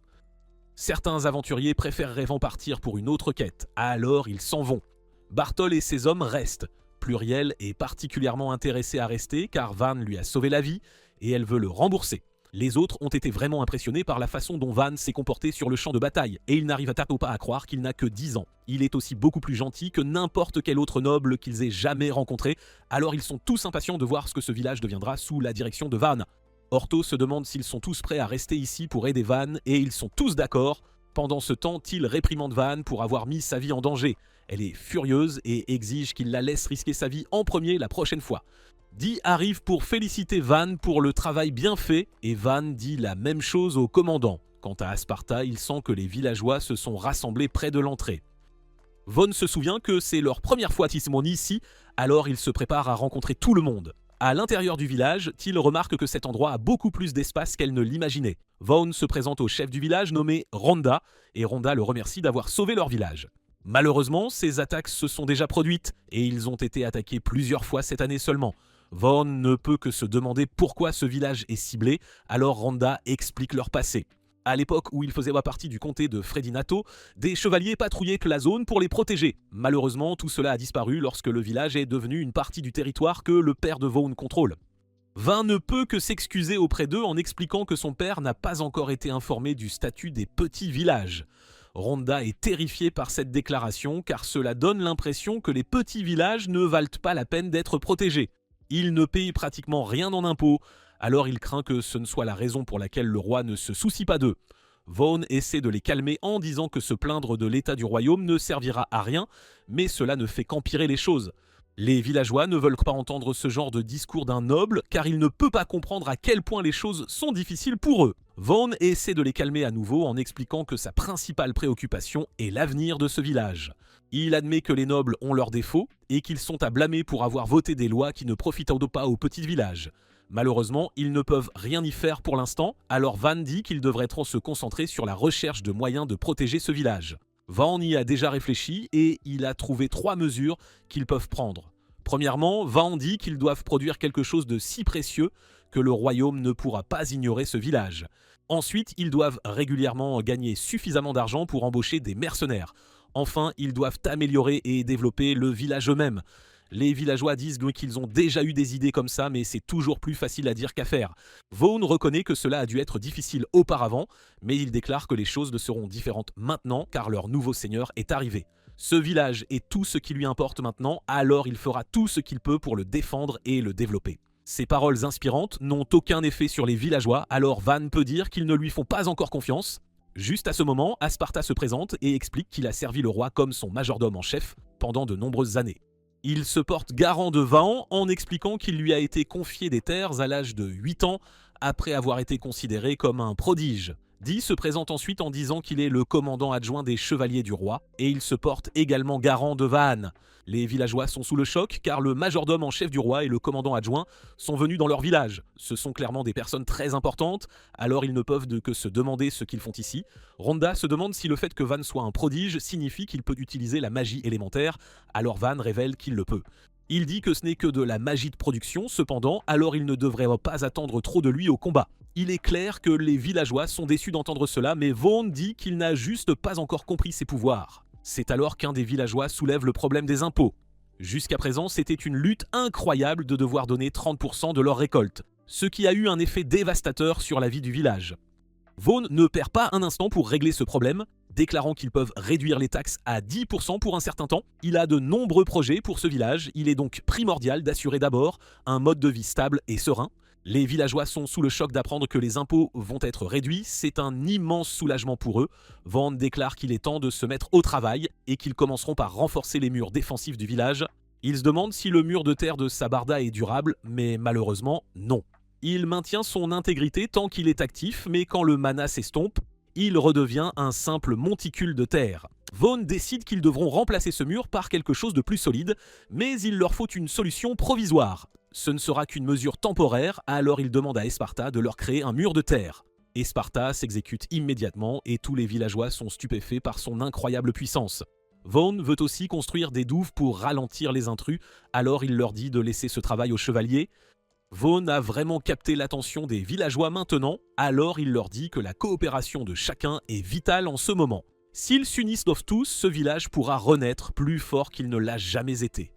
Certains aventuriers préféreraient en partir pour une autre quête, alors ils s'en vont. Bartol et ses hommes restent. Pluriel est particulièrement intéressée à rester car Van lui a sauvé la vie et elle veut le rembourser. Les autres ont été vraiment impressionnés par la façon dont Van s'est comporté sur le champ de bataille et ils n'arrivent à pas à croire qu'il n'a que 10 ans. Il est aussi beaucoup plus gentil que n'importe quel autre noble qu'ils aient jamais rencontré, alors ils sont tous impatients de voir ce que ce village deviendra sous la direction de Van. Ortho se demande s'ils sont tous prêts à rester ici pour aider Van et ils sont tous d'accord. Pendant ce temps, Teal réprimande Van pour avoir mis sa vie en danger. Elle est furieuse et exige qu'il la laisse risquer sa vie en premier la prochaine fois. Dee arrive pour féliciter Van pour le travail bien fait et Van dit la même chose au commandant. Quant à Asparta, il sent que les villageois se sont rassemblés près de l'entrée. Vaughn se souvient que c'est leur première fois Tismon ici, alors il se prépare à rencontrer tout le monde. À l'intérieur du village, Teal remarque que cet endroit a beaucoup plus d'espace qu'elle ne l'imaginait. Vaughn se présente au chef du village nommé Rhonda, et Rhonda le remercie d'avoir sauvé leur village. Malheureusement, ces attaques se sont déjà produites, et ils ont été attaqués plusieurs fois cette année seulement. Vaughn ne peut que se demander pourquoi ce village est ciblé, alors Rhonda explique leur passé. À l'époque où ils faisaient partie du comté de Fredinato, des chevaliers patrouillaient la zone pour les protéger. Malheureusement, tout cela a disparu lorsque le village est devenu une partie du territoire que le père de Vaughn contrôle. Vin ne peut que s'excuser auprès d'eux en expliquant que son père n'a pas encore été informé du statut des petits villages. Rhonda est terrifiée par cette déclaration car cela donne l'impression que les petits villages ne valent pas la peine d'être protégés. Ils ne payent pratiquement rien en impôts, alors il craint que ce ne soit la raison pour laquelle le roi ne se soucie pas d'eux. Vaughn essaie de les calmer en disant que se plaindre de l'état du royaume ne servira à rien, mais cela ne fait qu'empirer les choses. Les villageois ne veulent pas entendre ce genre de discours d'un noble car il ne peut pas comprendre à quel point les choses sont difficiles pour eux. Vaughn essaie de les calmer à nouveau en expliquant que sa principale préoccupation est l'avenir de ce village. Il admet que les nobles ont leurs défauts et qu'ils sont à blâmer pour avoir voté des lois qui ne profitent pas aux petits villages. Malheureusement, ils ne peuvent rien y faire pour l'instant, alors Van dit qu'ils devraient se concentrer sur la recherche de moyens de protéger ce village. Van y a déjà réfléchi et il a trouvé 3 mesures qu'ils peuvent prendre. Premièrement, Van dit qu'ils doivent produire quelque chose de si précieux que le royaume ne pourra pas ignorer ce village. Ensuite, ils doivent régulièrement gagner suffisamment d'argent pour embaucher des mercenaires. Enfin, ils doivent améliorer et développer le village eux-mêmes. Les villageois disent qu'ils ont déjà eu des idées comme ça, mais c'est toujours plus facile à dire qu'à faire. Vaughn reconnaît que cela a dû être difficile auparavant, mais il déclare que les choses ne seront différentes maintenant car leur nouveau seigneur est arrivé. Ce village est tout ce qui lui importe maintenant, alors il fera tout ce qu'il peut pour le défendre et le développer. Ces paroles inspirantes n'ont aucun effet sur les villageois, alors Van peut dire qu'ils ne lui font pas encore confiance. Juste à ce moment, Asparta se présente et explique qu'il a servi le roi comme son majordome en chef pendant de nombreuses années. Il se porte garant de Vahan en expliquant qu'il lui a été confié des terres à l'âge de 8 ans après avoir été considéré comme un prodige. Dee se présente ensuite en disant qu'il est le commandant adjoint des chevaliers du roi et il se porte également garant de Vahan. Les villageois sont sous le choc car le majordome en chef du roi et le commandant adjoint sont venus dans leur village. Ce sont clairement des personnes très importantes, alors ils ne peuvent que se demander ce qu'ils font ici. Rhonda se demande si le fait que Van soit un prodige signifie qu'il peut utiliser la magie élémentaire, alors Van révèle qu'il le peut. Il dit que ce n'est que de la magie de production, cependant, alors il ne devrait pas attendre trop de lui au combat. Il est clair que les villageois sont déçus d'entendre cela, mais Vaughn dit qu'il n'a juste pas encore compris ses pouvoirs. C'est alors qu'un des villageois soulève le problème des impôts. Jusqu'à présent, c'était une lutte incroyable de devoir donner 30% de leur récolte, ce qui a eu un effet dévastateur sur la vie du village. Vaughn ne perd pas un instant pour régler ce problème, déclarant qu'ils peuvent réduire les taxes à 10% pour un certain temps. Il a de nombreux projets pour ce village, il est donc primordial d'assurer d'abord un mode de vie stable et serein. Les villageois sont sous le choc d'apprendre que les impôts vont être réduits, c'est un immense soulagement pour eux. Vaughn déclare qu'il est temps de se mettre au travail et qu'ils commenceront par renforcer les murs défensifs du village. Ils se demandent si le mur de terre de Sabarda est durable, mais malheureusement non. Il maintient son intégrité tant qu'il est actif, mais quand le mana s'estompe, il redevient un simple monticule de terre. Vaughn décide qu'ils devront remplacer ce mur par quelque chose de plus solide, mais il leur faut une solution provisoire. Ce ne sera qu'une mesure temporaire, alors il demande à Esparta de leur créer un mur de terre. Esparta s'exécute immédiatement et tous les villageois sont stupéfaits par son incroyable puissance. Vaughn veut aussi construire des douves pour ralentir les intrus, alors il leur dit de laisser ce travail aux chevaliers. Vaughn a vraiment capté l'attention des villageois maintenant, alors il leur dit que la coopération de chacun est vitale en ce moment. S'ils s'unissent tous, ce village pourra renaître plus fort qu'il ne l'a jamais été.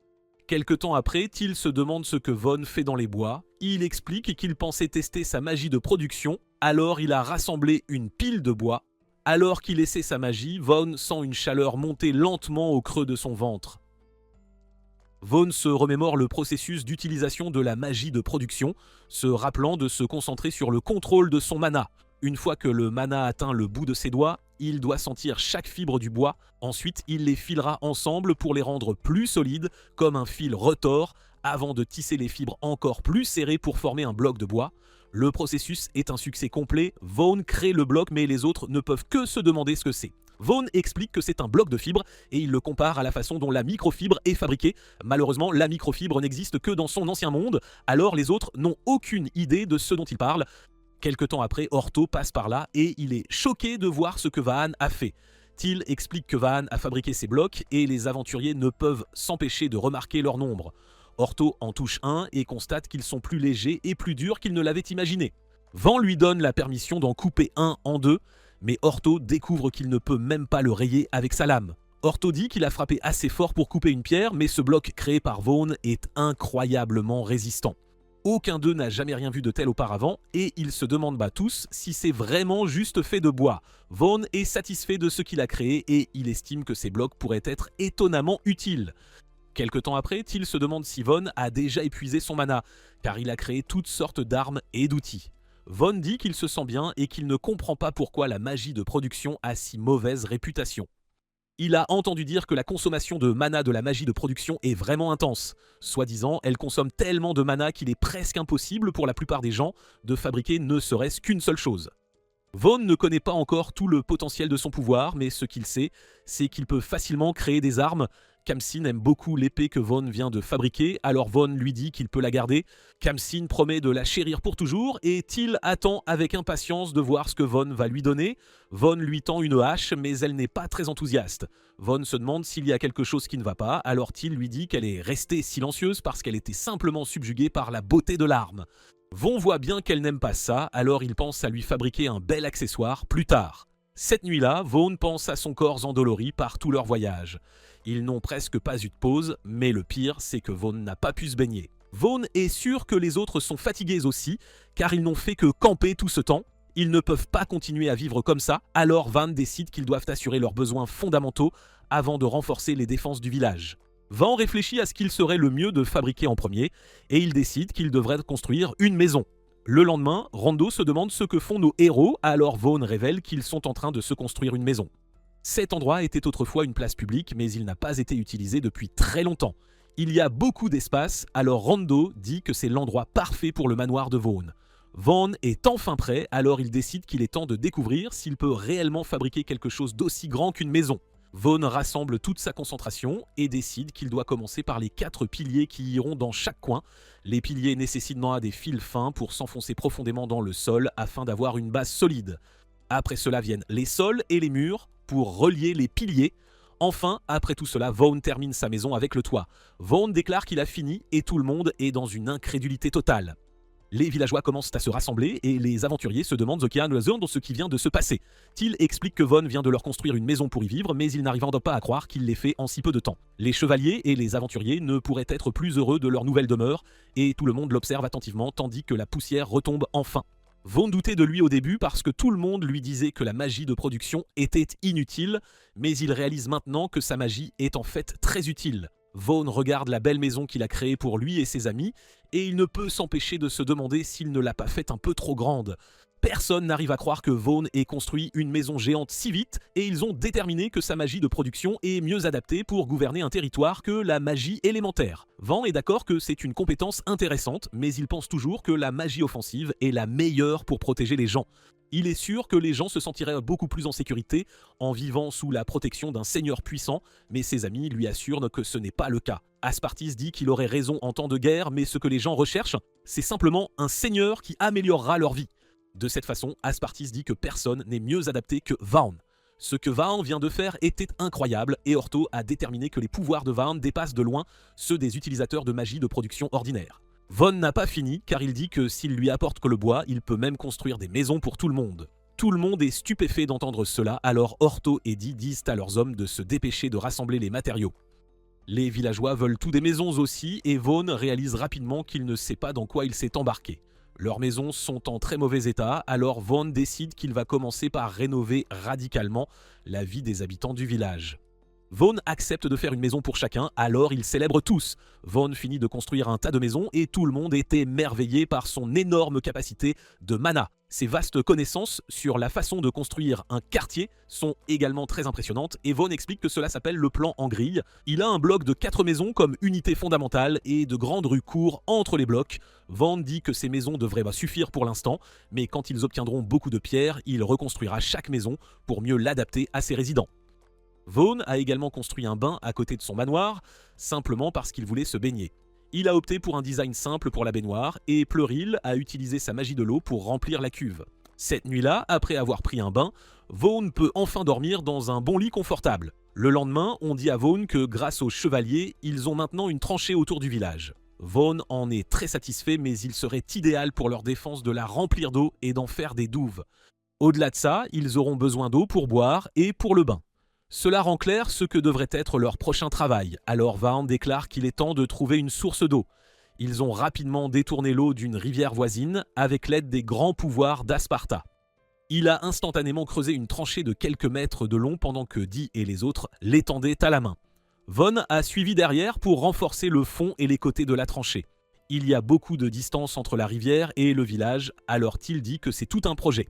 Quelque temps après, Till se demande ce que Vaughn fait dans les bois. Il explique qu'il pensait tester sa magie de production, alors il a rassemblé une pile de bois. Alors qu'il essaie sa magie, Vaughn sent une chaleur monter lentement au creux de son ventre. Vaughn se remémore le processus d'utilisation de la magie de production, se rappelant de se concentrer sur le contrôle de son mana. Une fois que le mana atteint le bout de ses doigts, il doit sentir chaque fibre du bois. Ensuite, il les filera ensemble pour les rendre plus solides, comme un fil retors, avant de tisser les fibres encore plus serrées pour former un bloc de bois. Le processus est un succès complet. Vaughn crée le bloc, mais les autres ne peuvent que se demander ce que c'est. Vaughn explique que c'est un bloc de fibres et il le compare à la façon dont la microfibre est fabriquée. Malheureusement, la microfibre n'existe que dans son ancien monde, alors les autres n'ont aucune idée de ce dont il parle. Quelque temps après, Ortho passe par là et il est choqué de voir ce que Vahan a fait. Till explique que Vahan a fabriqué ces blocs et les aventuriers ne peuvent s'empêcher de remarquer leur nombre. Ortho en touche un et constate qu'ils sont plus légers et plus durs qu'il ne l'avait imaginé. Van lui donne la permission d'en couper un en deux, mais Ortho découvre qu'il ne peut même pas le rayer avec sa lame. Ortho dit qu'il a frappé assez fort pour couper une pierre, mais ce bloc créé par Vaughn est incroyablement résistant. Aucun d'eux n'a jamais rien vu de tel auparavant et ils se demandent tous si c'est vraiment juste fait de bois. Vaughn est satisfait de ce qu'il a créé et il estime que ces blocs pourraient être étonnamment utiles. Quelque temps après, Till se demande si Vaughn a déjà épuisé son mana, car il a créé toutes sortes d'armes et d'outils. Vaughn dit qu'il se sent bien et qu'il ne comprend pas pourquoi la magie de production a si mauvaise réputation. Il a entendu dire que la consommation de mana de la magie de production est vraiment intense. Soi-disant, elle consomme tellement de mana qu'il est presque impossible pour la plupart des gens de fabriquer ne serait-ce qu'une seule chose. Vaughn ne connaît pas encore tout le potentiel de son pouvoir, mais ce qu'il sait, c'est qu'il peut facilement créer des armes. Khamsin aime beaucoup l'épée que Vaughn vient de fabriquer, alors Vaughn lui dit qu'il peut la garder. Khamsin promet de la chérir pour toujours et Till attend avec impatience de voir ce que Vaughn va lui donner. Vaughn lui tend une hache, mais elle n'est pas très enthousiaste. Vaughn se demande s'il y a quelque chose qui ne va pas, alors Till lui dit qu'elle est restée silencieuse parce qu'elle était simplement subjuguée par la beauté de l'arme. Vaughn voit bien qu'elle n'aime pas ça, alors il pense à lui fabriquer un bel accessoire plus tard. Cette nuit-là, Vaughn pense à son corps endolori par tout leur voyage. Ils n'ont presque pas eu de pause, mais le pire, c'est que Vaughn n'a pas pu se baigner. Vaughn est sûr que les autres sont fatigués aussi, car ils n'ont fait que camper tout ce temps. Ils ne peuvent pas continuer à vivre comme ça, alors Van décide qu'ils doivent assurer leurs besoins fondamentaux avant de renforcer les défenses du village. Van réfléchit à ce qu'il serait le mieux de fabriquer en premier, et il décide qu'il devrait construire une maison. Le lendemain, Rondo se demande ce que font nos héros, alors Vaughn révèle qu'ils sont en train de se construire une maison. Cet endroit était autrefois une place publique, mais il n'a pas été utilisé depuis très longtemps. Il y a beaucoup d'espace, alors Rondo dit que c'est l'endroit parfait pour le manoir de Vaughn. Vaughn est enfin prêt, alors il décide qu'il est temps de découvrir s'il peut réellement fabriquer quelque chose d'aussi grand qu'une maison. Vaughn rassemble toute sa concentration et décide qu'il doit commencer par les 4 piliers qui iront dans chaque coin. Les piliers nécessitent des fils fins pour s'enfoncer profondément dans le sol afin d'avoir une base solide. Après cela viennent les sols et les murs pour relier les piliers. Enfin, après tout cela, Vaughn termine sa maison avec le toit. Vaughn déclare qu'il a fini et tout le monde est dans une incrédulité totale. Les villageois commencent à se rassembler et les aventuriers se demandent ce qui vient de se passer. Till explique que Vaughn vient de leur construire une maison pour y vivre, mais ils n'arrivent pas à croire qu'il l'ait fait en si peu de temps. Les chevaliers et les aventuriers ne pourraient être plus heureux de leur nouvelle demeure, et tout le monde l'observe attentivement tandis que la poussière retombe enfin. Vaughn doutait de lui au début parce que tout le monde lui disait que la magie de production était inutile, mais il réalise maintenant que sa magie est en fait très utile. Vaughn regarde la belle maison qu'il a créée pour lui et ses amis, et il ne peut s'empêcher de se demander s'il ne l'a pas faite un peu trop grande. Personne n'arrive à croire que Vaughn ait construit une maison géante si vite, et ils ont déterminé que sa magie de production est mieux adaptée pour gouverner un territoire que la magie élémentaire. Vaughn est d'accord que c'est une compétence intéressante, mais il pense toujours que la magie offensive est la meilleure pour protéger les gens. Il est sûr que les gens se sentiraient beaucoup plus en sécurité en vivant sous la protection d'un seigneur puissant, mais ses amis lui assurent que ce n'est pas le cas. Aspartis dit qu'il aurait raison en temps de guerre, mais ce que les gens recherchent, c'est simplement un seigneur qui améliorera leur vie. De cette façon, Aspartis dit que personne n'est mieux adapté que Vaughn. Ce que Vaughn vient de faire était incroyable et Ortho a déterminé que les pouvoirs de Vaughn dépassent de loin ceux des utilisateurs de magie de production ordinaire. Vaughn n'a pas fini car il dit que s'il lui apporte que le bois, il peut même construire des maisons pour tout le monde. Tout le monde est stupéfait d'entendre cela, alors Ortho et Dee disent à leurs hommes de se dépêcher de rassembler les matériaux. Les villageois veulent tout des maisons aussi et Vaughn réalise rapidement qu'il ne sait pas dans quoi il s'est embarqué. Leurs maisons sont en très mauvais état, alors Vaughn décide qu'il va commencer par rénover radicalement la vie des habitants du village. Vaughn accepte de faire une maison pour chacun, alors ils célèbrent tous. Vaughn finit de construire un tas de maisons et tout le monde est émerveillé par son énorme capacité de mana. Ses vastes connaissances sur la façon de construire un quartier sont également très impressionnantes et Vaughn explique que cela s'appelle le plan en grille. Il a un bloc de 4 maisons comme unité fondamentale et de grandes rues courent entre les blocs. Vaughn dit que ces maisons devraient suffire pour l'instant, mais quand ils obtiendront beaucoup de pierres, il reconstruira chaque maison pour mieux l'adapter à ses résidents. Vaughn a également construit un bain à côté de son manoir, simplement parce qu'il voulait se baigner. Il a opté pour un design simple pour la baignoire, et Pleuril a utilisé sa magie de l'eau pour remplir la cuve. Cette nuit-là, après avoir pris un bain, Vaughn peut enfin dormir dans un bon lit confortable. Le lendemain, on dit à Vaughn que grâce aux chevaliers, ils ont maintenant une tranchée autour du village. Vaughn en est très satisfait, mais il serait idéal pour leur défense de la remplir d'eau et d'en faire des douves. Au-delà de ça, ils auront besoin d'eau pour boire et pour le bain. Cela rend clair ce que devrait être leur prochain travail, alors Vaughn déclare qu'il est temps de trouver une source d'eau. Ils ont rapidement détourné l'eau d'une rivière voisine avec l'aide des grands pouvoirs d'Asparta. Il a instantanément creusé une tranchée de quelques mètres de long pendant que Dee et les autres l'étendaient à la main. Von a suivi derrière pour renforcer le fond et les côtés de la tranchée. Il y a beaucoup de distance entre la rivière et le village, alors Till dit que c'est tout un projet.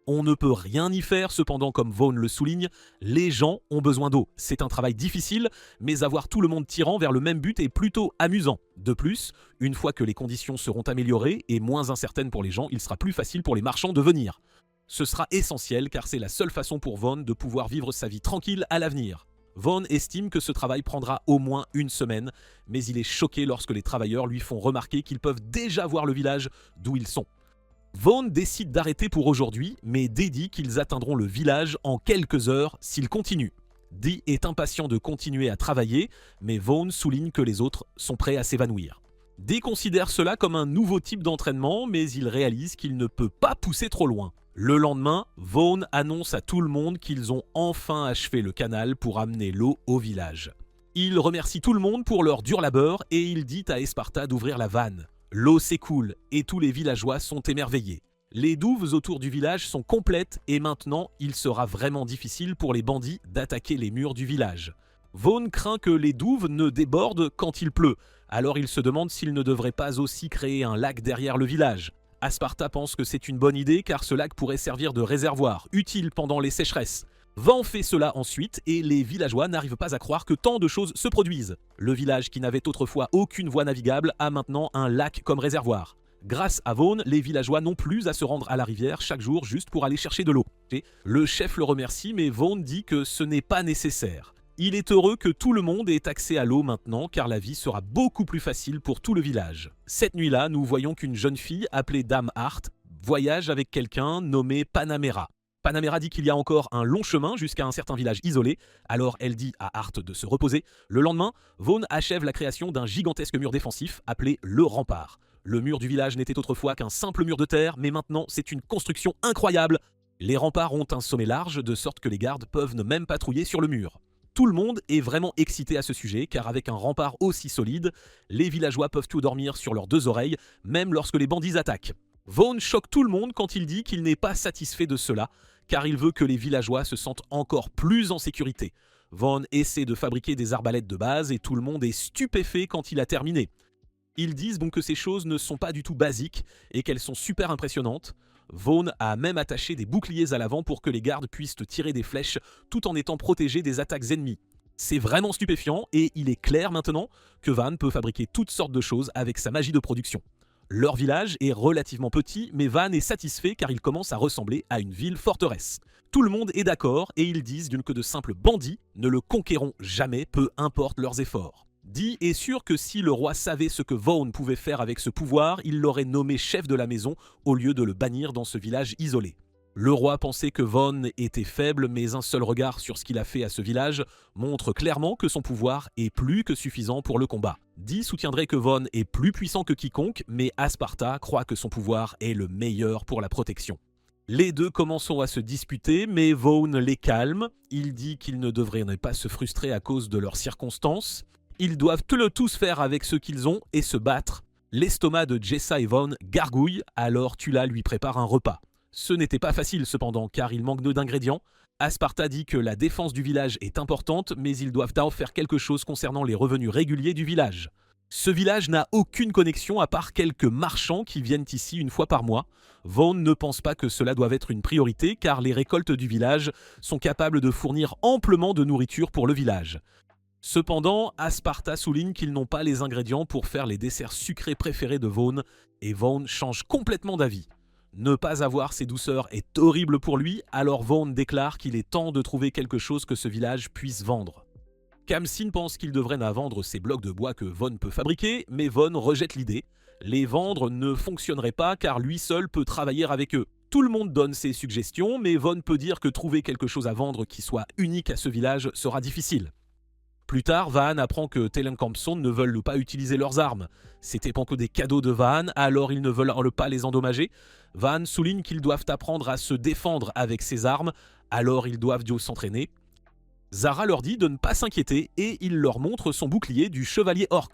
On ne peut rien y faire, cependant, comme Vaughn le souligne, les gens ont besoin d'eau. C'est un travail difficile, mais avoir tout le monde tirant vers le même but est plutôt amusant. De plus, une fois que les conditions seront améliorées et moins incertaines pour les gens, il sera plus facile pour les marchands de venir. Ce sera essentiel car c'est la seule façon pour Vaughn de pouvoir vivre sa vie tranquille à l'avenir. Vaughn estime que ce travail prendra au moins une semaine, mais il est choqué lorsque les travailleurs lui font remarquer qu'ils peuvent déjà voir le village d'où ils sont. Vaughn décide d'arrêter pour aujourd'hui, mais Dee dit qu'ils atteindront le village en quelques heures s'ils continuent. Dee est impatient de continuer à travailler, mais Vaughn souligne que les autres sont prêts à s'évanouir. Dee considère cela comme un nouveau type d'entraînement, mais il réalise qu'il ne peut pas pousser trop loin. Le lendemain, Vaughn annonce à tout le monde qu'ils ont enfin achevé le canal pour amener l'eau au village. Il remercie tout le monde pour leur dur labeur et il dit à Esparta d'ouvrir la vanne. L'eau s'écoule et tous les villageois sont émerveillés. Les douves autour du village sont complètes et maintenant il sera vraiment difficile pour les bandits d'attaquer les murs du village. Vaughn craint que les douves ne débordent quand il pleut, alors il se demande s'il ne devrait pas aussi créer un lac derrière le village. Asparta pense que c'est une bonne idée car ce lac pourrait servir de réservoir, utile pendant les sécheresses. Van fait cela ensuite et les villageois n'arrivent pas à croire que tant de choses se produisent. Le village qui n'avait autrefois aucune voie navigable a maintenant un lac comme réservoir. Grâce à Vaughn, les villageois n'ont plus à se rendre à la rivière chaque jour juste pour aller chercher de l'eau. Le chef le remercie mais Vaughn dit que ce n'est pas nécessaire. Il est heureux que tout le monde ait accès à l'eau maintenant car la vie sera beaucoup plus facile pour tout le village. Cette nuit-là, nous voyons qu'une jeune fille appelée Dame Hart voyage avec quelqu'un nommé Panamera. Panamera dit qu'il y a encore un long chemin jusqu'à un certain village isolé, alors elle dit à Hart de se reposer. Le lendemain, Vaughn achève la création d'un gigantesque mur défensif appelé le rempart. Le mur du village n'était autrefois qu'un simple mur de terre, mais maintenant c'est une construction incroyable. Les remparts ont un sommet large, de sorte que les gardes peuvent ne même patrouiller sur le mur. Tout le monde est vraiment excité à ce sujet, car avec un rempart aussi solide, les villageois peuvent tout dormir sur leurs deux oreilles, même lorsque les bandits attaquent. Vaughn choque tout le monde quand il dit qu'il n'est pas satisfait de cela, car il veut que les villageois se sentent encore plus en sécurité. Vaughn essaie de fabriquer des arbalètes de base et tout le monde est stupéfait quand il a terminé. Ils disent donc que ces choses ne sont pas du tout basiques et qu'elles sont super impressionnantes. Vaughn a même attaché des boucliers à l'avant pour que les gardes puissent tirer des flèches tout en étant protégés des attaques ennemies. C'est vraiment stupéfiant et il est clair maintenant que Van peut fabriquer toutes sortes de choses avec sa magie de production. Leur village est relativement petit, mais Van est satisfait car il commence à ressembler à une ville-forteresse. Tout le monde est d'accord et ils disent que de simples bandits ne le conquéreront jamais, peu importe leurs efforts. Dee est sûr que si le roi savait ce que Vaughn pouvait faire avec ce pouvoir, il l'aurait nommé chef de la maison au lieu de le bannir dans ce village isolé. Le roi pensait que Vaughn était faible, mais un seul regard sur ce qu'il a fait à ce village montre clairement que son pouvoir est plus que suffisant pour le combat. Dee soutiendrait que Vaughn est plus puissant que quiconque, mais Asparta croit que son pouvoir est le meilleur pour la protection. Les deux commencent à se disputer, mais Vaughn les calme. Il dit qu'ils ne devraient pas se frustrer à cause de leurs circonstances. Ils doivent tous faire avec ce qu'ils ont et se battre. L'estomac de Jessa et Vaughn gargouille, alors Tula lui prépare un repas. Ce n'était pas facile cependant, car il manque d'ingrédients. Asparta dit que la défense du village est importante, mais ils doivent en faire quelque chose concernant les revenus réguliers du village. Ce village n'a aucune connexion à part quelques marchands qui viennent ici une fois par mois. Vaughn ne pense pas que cela doive être une priorité, car les récoltes du village sont capables de fournir amplement de nourriture pour le village. Cependant, Asparta souligne qu'ils n'ont pas les ingrédients pour faire les desserts sucrés préférés de Vaughn, et Vaughn change complètement d'avis. Ne pas avoir ces douceurs est horrible pour lui, alors Vaughn déclare qu'il est temps de trouver quelque chose que ce village puisse vendre. Khamsin pense qu'il devrait vendre ces blocs de bois que Vaughn peut fabriquer, mais Vaughn rejette l'idée. Les vendre ne fonctionnerait pas car lui seul peut travailler avec eux. Tout le monde donne ses suggestions, mais Vaughn peut dire que trouver quelque chose à vendre qui soit unique à ce village sera difficile. Plus tard, Van apprend que Tellenkampson ne veulent pas utiliser leurs armes. C'était pas que des cadeaux de Van, alors ils ne veulent pas les endommager. Van souligne qu'ils doivent apprendre à se défendre avec ces armes, alors ils doivent s'entraîner. Zara leur dit de ne pas s'inquiéter et il leur montre son bouclier du chevalier orc.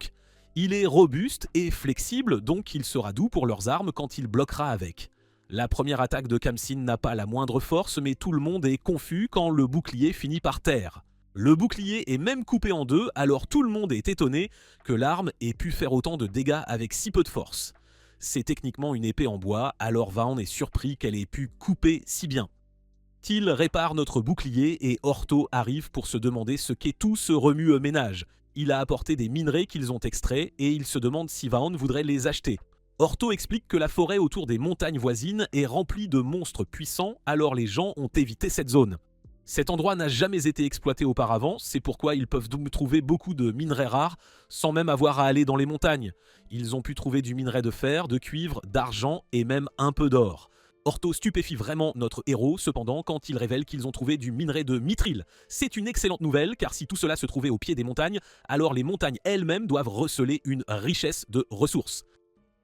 Il est robuste et flexible, donc il sera doux pour leurs armes quand il bloquera avec. La première attaque de Khamsin n'a pas la moindre force, mais tout le monde est confus quand le bouclier finit par terre. Le bouclier est même coupé en deux, alors tout le monde est étonné que l'arme ait pu faire autant de dégâts avec si peu de force. C'est techniquement une épée en bois, alors Vaughan est surpris qu'elle ait pu couper si bien. Till répare notre bouclier et Orto arrive pour se demander ce qu'est tout ce remue-ménage. Il a apporté des minerais qu'ils ont extraits et il se demande si Vaughan voudrait les acheter. Orto explique que la forêt autour des montagnes voisines est remplie de monstres puissants, alors les gens ont évité cette zone. Cet endroit n'a jamais été exploité auparavant, c'est pourquoi ils peuvent donc trouver beaucoup de minerais rares sans même avoir à aller dans les montagnes. Ils ont pu trouver du minerai de fer, de cuivre, d'argent et même un peu d'or. Orto stupéfie vraiment notre héros, cependant, quand il révèle qu'ils ont trouvé du minerai de mithril. C'est une excellente nouvelle, car si tout cela se trouvait au pied des montagnes, alors les montagnes elles-mêmes doivent receler une richesse de ressources.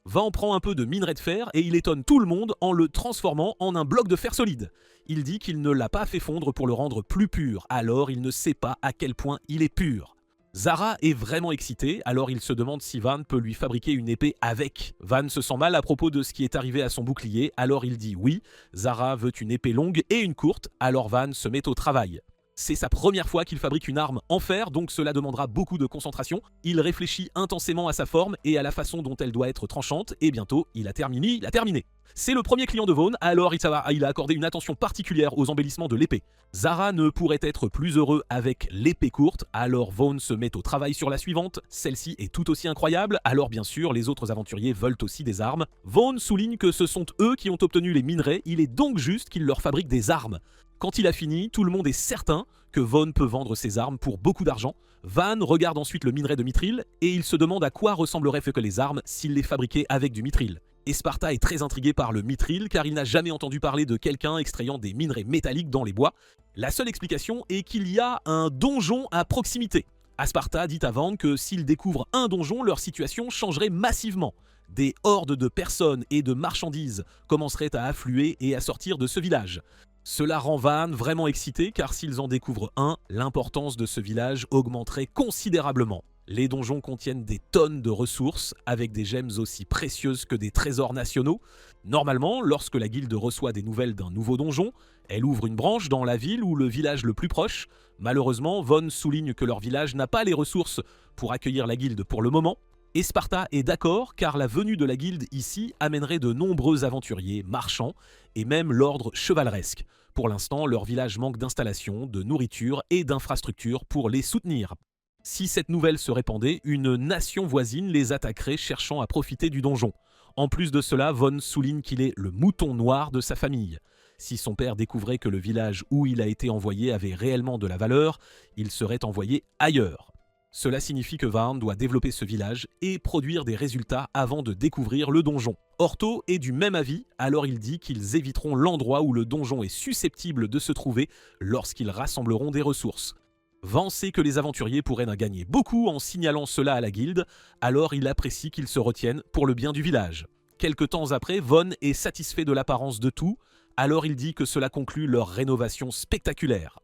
Vaughan prend un peu de minerai de fer et il étonne tout le monde en le transformant en un bloc de fer solide. Il dit qu'il ne l'a pas fait fondre pour le rendre plus pur, alors il ne sait pas à quel point il est pur. Zara est vraiment excité, alors il se demande si Van peut lui fabriquer une épée avec. Van se sent mal à propos de ce qui est arrivé à son bouclier, alors il dit oui. Zara veut une épée longue et une courte, alors Van se met au travail. C'est sa première fois qu'il fabrique une arme en fer, donc cela demandera beaucoup de concentration. Il réfléchit intensément à sa forme et à la façon dont elle doit être tranchante, et bientôt, il a terminé. C'est le premier client de Vaughan, alors il a accordé une attention particulière aux embellissements de l'épée. Zara ne pourrait être plus heureux avec l'épée courte, alors Vaughan se met au travail sur la suivante. Celle-ci est tout aussi incroyable, alors bien sûr, les autres aventuriers veulent aussi des armes. Vaughan souligne que ce sont eux qui ont obtenu les minerais, il est donc juste qu'il leur fabrique des armes. Quand il a fini, tout le monde est certain que Vaughan peut vendre ses armes pour beaucoup d'argent. Van regarde ensuite le minerai de mithril et il se demande à quoi ressembleraient que les armes s'il les fabriquait avec du mithril. Esparta est très intrigué par le mithril car il n'a jamais entendu parler de quelqu'un extrayant des minerais métalliques dans les bois. La seule explication est qu'il y a un donjon à proximité. Asparta dit à Vaughan que s'ils découvrent un donjon, leur situation changerait massivement. Des hordes de personnes et de marchandises commenceraient à affluer et à sortir de ce village. Cela rend Van vraiment excité car s'ils en découvrent un, l'importance de ce village augmenterait considérablement. Les donjons contiennent des tonnes de ressources avec des gemmes aussi précieuses que des trésors nationaux. Normalement, lorsque la guilde reçoit des nouvelles d'un nouveau donjon, elle ouvre une branche dans la ville ou le village le plus proche. Malheureusement, Von souligne que leur village n'a pas les ressources pour accueillir la guilde pour le moment. Et Sparta est d'accord car la venue de la guilde ici amènerait de nombreux aventuriers, marchands et même l'ordre chevaleresque. Pour l'instant, leur village manque d'installations, de nourriture et d'infrastructures pour les soutenir. Si cette nouvelle se répandait, une nation voisine les attaquerait cherchant à profiter du donjon. En plus de cela, Von souligne qu'il est le mouton noir de sa famille. Si son père découvrait que le village où il a été envoyé avait réellement de la valeur, il serait envoyé ailleurs. Cela signifie que Vaughan doit développer ce village et produire des résultats avant de découvrir le donjon. Orto est du même avis, alors il dit qu'ils éviteront l'endroit où le donjon est susceptible de se trouver lorsqu'ils rassembleront des ressources. Vaughan sait que les aventuriers pourraient en gagner beaucoup en signalant cela à la guilde, alors il apprécie qu'ils se retiennent pour le bien du village. Quelque temps après, Von est satisfait de l'apparence de tout, alors il dit que cela conclut leur rénovation spectaculaire.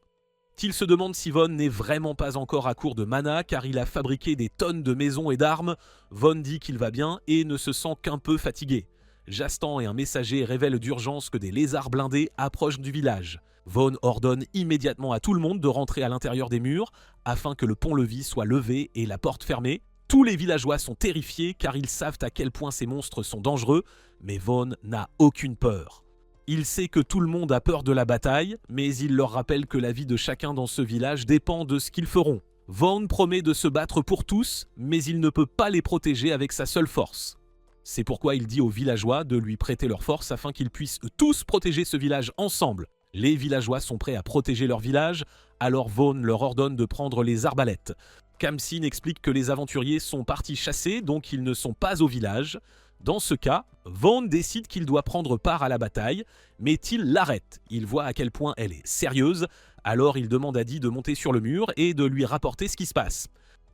Till se demande si Von n'est vraiment pas encore à court de mana car il a fabriqué des tonnes de maisons et d'armes. Von dit qu'il va bien et ne se sent qu'un peu fatigué. Jastan et un messager révèlent d'urgence que des lézards blindés approchent du village. Von ordonne immédiatement à tout le monde de rentrer à l'intérieur des murs afin que le pont-levis soit levé et la porte fermée. Tous les villageois sont terrifiés car ils savent à quel point ces monstres sont dangereux, mais Von n'a aucune peur. Il sait que tout le monde a peur de la bataille, mais il leur rappelle que la vie de chacun dans ce village dépend de ce qu'ils feront. Vaughan promet de se battre pour tous, mais il ne peut pas les protéger avec sa seule force. C'est pourquoi il dit aux villageois de lui prêter leur force afin qu'ils puissent tous protéger ce village ensemble. Les villageois sont prêts à protéger leur village, alors Vaughan leur ordonne de prendre les arbalètes. Khamsin explique que les aventuriers sont partis chasser, donc ils ne sont pas au village. Dans ce cas, Vaughan décide qu'il doit prendre part à la bataille, mais Till l'arrête. Il voit à quel point elle est sérieuse, alors il demande à Dee de monter sur le mur et de lui rapporter ce qui se passe.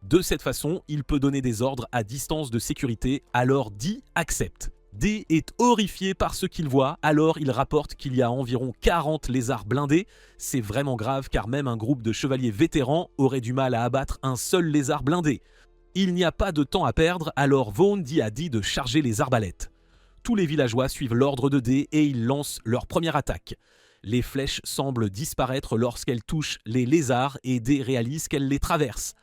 De cette façon, il peut donner des ordres à distance de sécurité, alors Dee accepte. Dee est horrifié par ce qu'il voit, alors il rapporte qu'il y a environ 40 lézards blindés. C'est vraiment grave car même un groupe de chevaliers vétérans aurait du mal à abattre un seul lézard blindé. Il n'y a pas de temps à perdre, alors Vaughn dit à Dee de charger les arbalètes. Tous les villageois suivent l'ordre de Dee et ils lancent leur première attaque. Les flèches semblent disparaître lorsqu'elles touchent les lézards et Dee réalise qu'elles les traversent.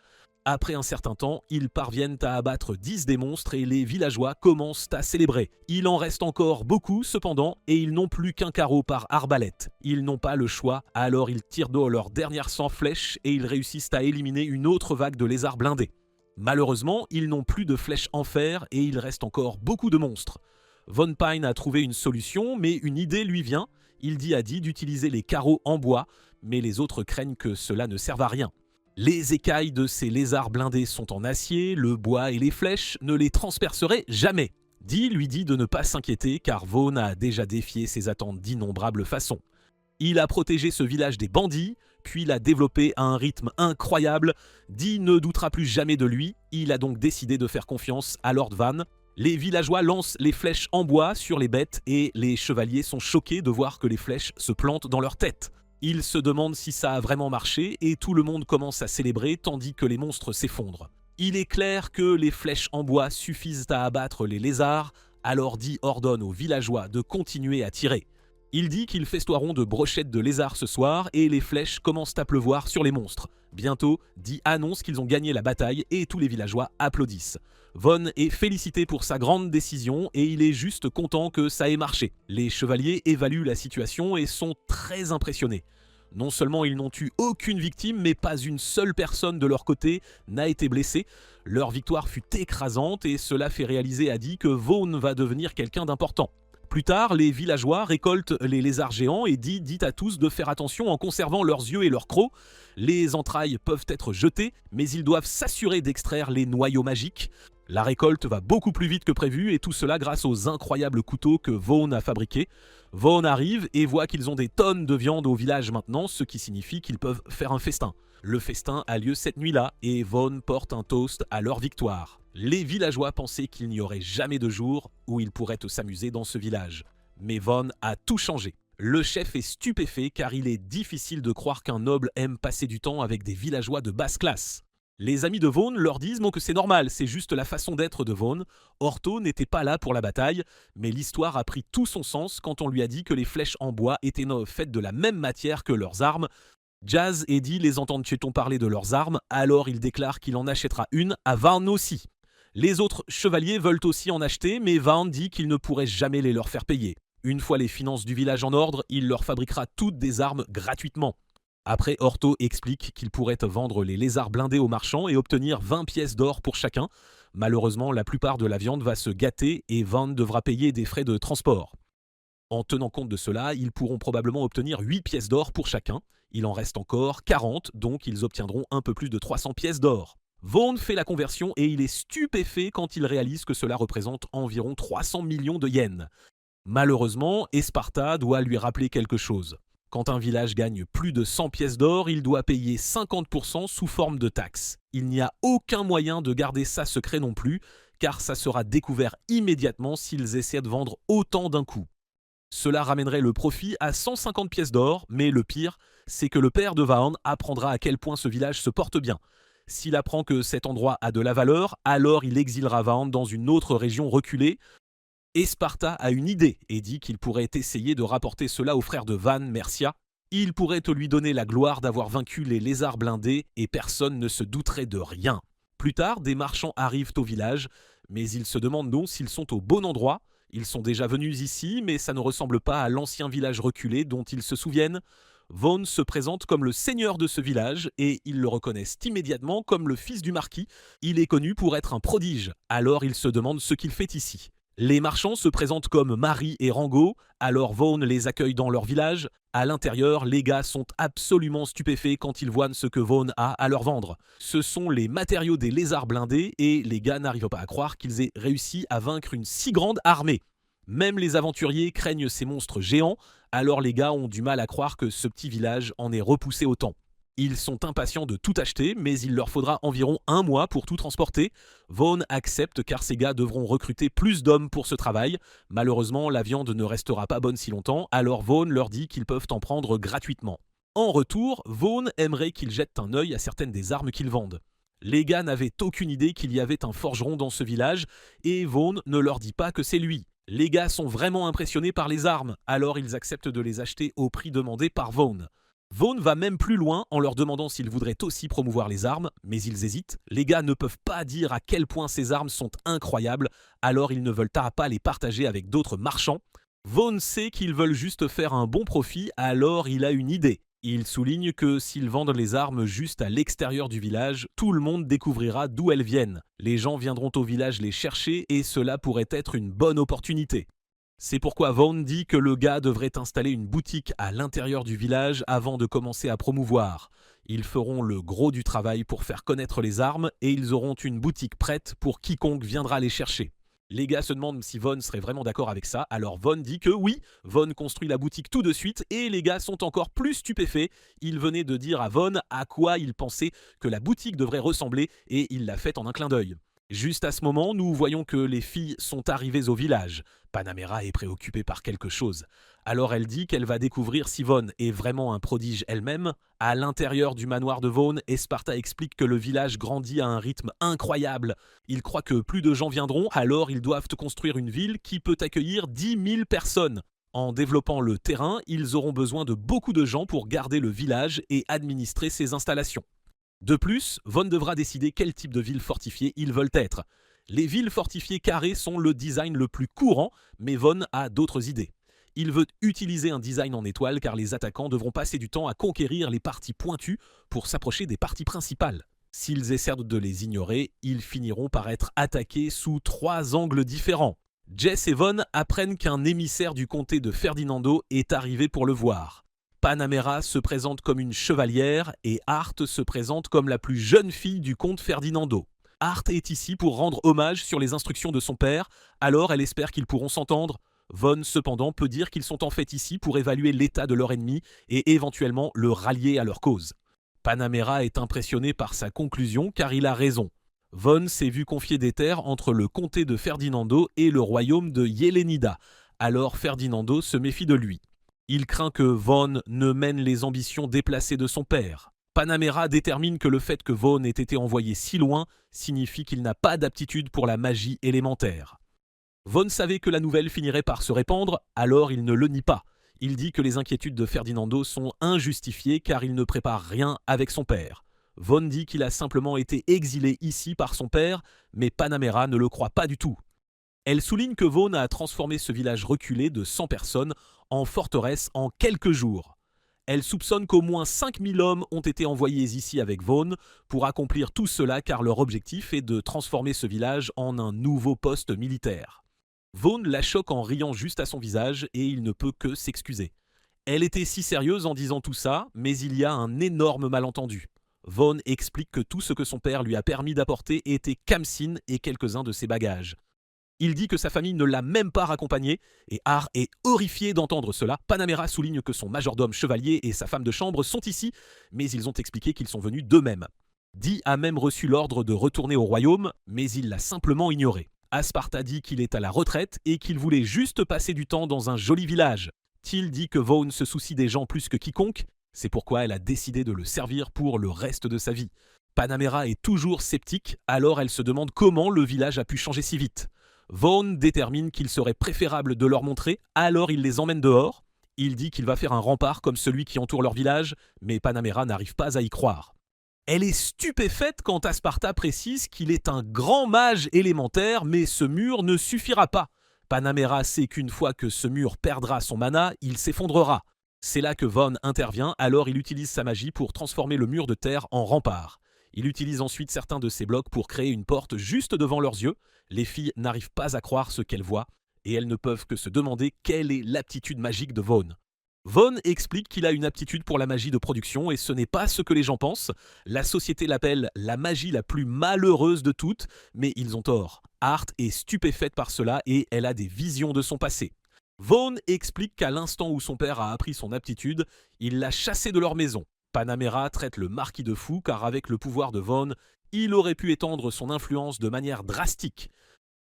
Après un certain temps, ils parviennent à abattre 10 des monstres et les villageois commencent à célébrer. Il en reste encore beaucoup cependant et ils n'ont plus qu'un carreau par arbalète. Ils n'ont pas le choix, alors ils tirent d'eau leurs dernières 100 flèches et ils réussissent à éliminer une autre vague de lézards blindés. Malheureusement, ils n'ont plus de flèches en fer et il reste encore beaucoup de monstres. Von Pine a trouvé une solution, mais une idée lui vient. Il dit à Dee d'utiliser les carreaux en bois, mais les autres craignent que cela ne serve à rien. Les écailles de ces lézards blindés sont en acier, le bois et les flèches ne les transperceraient jamais. Dee lui dit de ne pas s'inquiéter car Vaughn a déjà défié ses attentes d'innombrables façons. Il a protégé ce village des bandits, puis l'a développé à un rythme incroyable. Dee ne doutera plus jamais de lui, il a donc décidé de faire confiance à Lord Van. Les villageois lancent les flèches en bois sur les bêtes et les chevaliers sont choqués de voir que les flèches se plantent dans leur tête. Ils se demandent si ça a vraiment marché et tout le monde commence à célébrer tandis que les monstres s'effondrent. Il est clair que les flèches en bois suffisent à abattre les lézards, alors Dee ordonne aux villageois de continuer à tirer. Il dit qu'ils festoieront de brochettes de lézards ce soir et les flèches commencent à pleuvoir sur les monstres. Bientôt, Dee annonce qu'ils ont gagné la bataille et tous les villageois applaudissent. Vaughn est félicité pour sa grande décision et il est juste content que ça ait marché. Les chevaliers évaluent la situation et sont très impressionnés. Non seulement ils n'ont eu aucune victime, mais pas une seule personne de leur côté n'a été blessée. Leur victoire fut écrasante et cela fait réaliser à Dee que Vaughn va devenir quelqu'un d'important. Plus tard, les villageois récoltent les lézards géants et Dee dit à tous de faire attention en conservant leurs yeux et leurs crocs. Les entrailles peuvent être jetées, mais ils doivent s'assurer d'extraire les noyaux magiques. La récolte va beaucoup plus vite que prévu et tout cela grâce aux incroyables couteaux que Vaughn a fabriqués. Vaughn arrive et voit qu'ils ont des tonnes de viande au village maintenant, ce qui signifie qu'ils peuvent faire un festin. Le festin a lieu cette nuit-là et Vaughn porte un toast à leur victoire. Les villageois pensaient qu'il n'y aurait jamais de jour où ils pourraient s'amuser dans ce village. Mais Vaughn a tout changé. Le chef est stupéfait car il est difficile de croire qu'un noble aime passer du temps avec des villageois de basse classe. Les amis de Vaughn leur disent que c'est normal, c'est juste la façon d'être de Vaughn. Ortho n'était pas là pour la bataille, mais l'histoire a pris tout son sens quand on lui a dit que les flèches en bois étaient faites de la même matière que leurs armes. Jazz et Dee les entendent-on parler de leurs armes, alors il déclare qu'il en achètera une à Vaughn aussi. Les autres chevaliers veulent aussi en acheter, mais Vaughn dit qu'il ne pourrait jamais les leur faire payer. Une fois les finances du village en ordre, il leur fabriquera toutes des armes gratuitement. Après, Ortho explique qu'il pourrait vendre les lézards blindés aux marchands et obtenir 20 pièces d'or pour chacun. Malheureusement, la plupart de la viande va se gâter et Vaughn devra payer des frais de transport. En tenant compte de cela, ils pourront probablement obtenir 8 pièces d'or pour chacun. Il en reste encore 40, donc ils obtiendront un peu plus de 300 pièces d'or. Vaughn fait la conversion et il est stupéfait quand il réalise que cela représente environ 300 millions de yens. Malheureusement, Esparta doit lui rappeler quelque chose. Quand un village gagne plus de 100 pièces d'or, il doit payer 50% sous forme de taxes. Il n'y a aucun moyen de garder ça secret non plus, car ça sera découvert immédiatement s'ils essaient de vendre autant d'un coup. Cela ramènerait le profit à 150 pièces d'or, mais le pire, c'est que le père de Vaughn apprendra à quel point ce village se porte bien. S'il apprend que cet endroit a de la valeur, alors il exilera Vaughn dans une autre région reculée. Esparta a une idée et dit qu'il pourrait essayer de rapporter cela au frère de Van, Mercia. Il pourrait lui donner la gloire d'avoir vaincu les lézards blindés et personne ne se douterait de rien. Plus tard, des marchands arrivent au village, mais ils se demandent donc s'ils sont au bon endroit. Ils sont déjà venus ici, mais ça ne ressemble pas à l'ancien village reculé dont ils se souviennent. Vaughn se présente comme le seigneur de ce village et ils le reconnaissent immédiatement comme le fils du marquis. Il est connu pour être un prodige, alors ils se demandent ce qu'il fait ici. Les marchands se présentent comme Marie et Rango, alors Vaughn les accueille dans leur village. À l'intérieur, les gars sont absolument stupéfaits quand ils voient ce que Vaughn a à leur vendre. Ce sont les matériaux des lézards blindés et les gars n'arrivent pas à croire qu'ils aient réussi à vaincre une si grande armée. Même les aventuriers craignent ces monstres géants, alors les gars ont du mal à croire que ce petit village en ait repoussé autant. Ils sont impatients de tout acheter, mais il leur faudra environ 1 mois pour tout transporter. Vaughn accepte car ces gars devront recruter plus d'hommes pour ce travail. Malheureusement, la viande ne restera pas bonne si longtemps, alors Vaughn leur dit qu'ils peuvent en prendre gratuitement. En retour, Vaughn aimerait qu'ils jettent un œil à certaines des armes qu'ils vendent. Les gars n'avaient aucune idée qu'il y avait un forgeron dans ce village et Vaughn ne leur dit pas que c'est lui. Les gars sont vraiment impressionnés par les armes, alors ils acceptent de les acheter au prix demandé par Vaughn. Vaughn va même plus loin en leur demandant s'ils voudraient aussi promouvoir les armes, mais ils hésitent. Les gars ne peuvent pas dire à quel point ces armes sont incroyables, alors ils ne veulent pas les partager avec d'autres marchands. Vaughn sait qu'ils veulent juste faire un bon profit, alors il a une idée. Il souligne que s'ils vendent les armes juste à l'extérieur du village, tout le monde découvrira d'où elles viennent. Les gens viendront au village les chercher et cela pourrait être une bonne opportunité. C'est pourquoi Vaughn dit que le gars devrait installer une boutique à l'intérieur du village avant de commencer à promouvoir. Ils feront le gros du travail pour faire connaître les armes et ils auront une boutique prête pour quiconque viendra les chercher. Les gars se demandent si Vaughn serait vraiment d'accord avec ça, alors Vaughn dit que oui, Vaughn construit la boutique tout de suite et les gars sont encore plus stupéfaits. Il venait de dire à Vaughn à quoi il pensait que la boutique devrait ressembler et il l'a fait en un clin d'œil. Juste à ce moment, nous voyons que les filles sont arrivées au village. Panamera est préoccupée par quelque chose. Alors elle dit qu'elle va découvrir si Vaughn est vraiment un prodige elle-même. À l'intérieur du manoir de Vaughn, Esparta explique que le village grandit à un rythme incroyable. Il croit que plus de gens viendront, alors ils doivent construire une ville qui peut accueillir 10 000 personnes. En développant le terrain, ils auront besoin de beaucoup de gens pour garder le village et administrer ses installations. De plus, Vaughn devra décider quel type de ville fortifiée ils veulent être. Les villes fortifiées carrées sont le design le plus courant, mais Vaughn a d'autres idées. Il veut utiliser un design en étoile car les attaquants devront passer du temps à conquérir les parties pointues pour s'approcher des parties principales. S'ils essaient de les ignorer, ils finiront par être attaqués sous 3 angles différents. Jess et Vaughn apprennent qu'un émissaire du comté de Ferdinando est arrivé pour le voir. Panamera se présente comme une chevalière et Hart se présente comme la plus jeune fille du comte Ferdinando. Hart est ici pour rendre hommage sur les instructions de son père, alors elle espère qu'ils pourront s'entendre. Vaughn cependant peut dire qu'ils sont en fait ici pour évaluer l'état de leur ennemi et éventuellement le rallier à leur cause. Panamera est impressionné par sa conclusion car il a raison. Vaughn s'est vu confier des terres entre le comté de Ferdinando et le royaume de Yelenida, alors Ferdinando se méfie de lui. Il craint que Vaughn ne mène les ambitions déplacées de son père. Panamera détermine que le fait que Vaughn ait été envoyé si loin signifie qu'il n'a pas d'aptitude pour la magie élémentaire. Vaughn savait que la nouvelle finirait par se répandre, alors il ne le nie pas. Il dit que les inquiétudes de Ferdinando sont injustifiées car il ne prépare rien avec son père. Vaughn dit qu'il a simplement été exilé ici par son père, mais Panamera ne le croit pas du tout. Elle souligne que Vaughn a transformé ce village reculé de 100 personnes en forteresse en quelques jours. Elle soupçonne qu'au moins 5000 hommes ont été envoyés ici avec Vaughn pour accomplir tout cela car leur objectif est de transformer ce village en un nouveau poste militaire. Vaughn la choque en riant juste à son visage et il ne peut que s'excuser. Elle était si sérieuse en disant tout ça, mais il y a un énorme malentendu. Vaughn explique que tout ce que son père lui a permis d'apporter était Khamsin et quelques-uns de ses bagages. Il dit que sa famille ne l'a même pas raccompagné, et Har est horrifié d'entendre cela. Panamera souligne que son majordome chevalier et sa femme de chambre sont ici, mais ils ont expliqué qu'ils sont venus d'eux-mêmes. Dee a même reçu l'ordre de retourner au royaume, mais il l'a simplement ignoré. Asparta dit qu'il est à la retraite et qu'il voulait juste passer du temps dans un joli village. Till dit que Vaughn se soucie des gens plus que quiconque, c'est pourquoi elle a décidé de le servir pour le reste de sa vie. Panamera est toujours sceptique, alors elle se demande comment le village a pu changer si vite. Vaughn détermine qu'il serait préférable de leur montrer, alors il les emmène dehors. Il dit qu'il va faire un rempart comme celui qui entoure leur village, mais Panamera n'arrive pas à y croire. Elle est stupéfaite quand Asparta précise qu'il est un grand mage élémentaire, mais ce mur ne suffira pas. Panamera sait qu'une fois que ce mur perdra son mana, il s'effondrera. C'est là que Vaughn intervient, alors il utilise sa magie pour transformer le mur de terre en rempart. Il utilise ensuite certains de ces blocs pour créer une porte juste devant leurs yeux. Les filles n'arrivent pas à croire ce qu'elles voient, et elles ne peuvent que se demander quelle est l'aptitude magique de Vaughn. Vaughn explique qu'il a une aptitude pour la magie de production, et ce n'est pas ce que les gens pensent. La société l'appelle la magie la plus malheureuse de toutes, mais ils ont tort. Hart est stupéfaite par cela, et elle a des visions de son passé. Vaughn explique qu'à l'instant où son père a appris son aptitude, il l'a chassé de leur maison. Panamera traite le marquis de fou car avec le pouvoir de Vaughn, il aurait pu étendre son influence de manière drastique.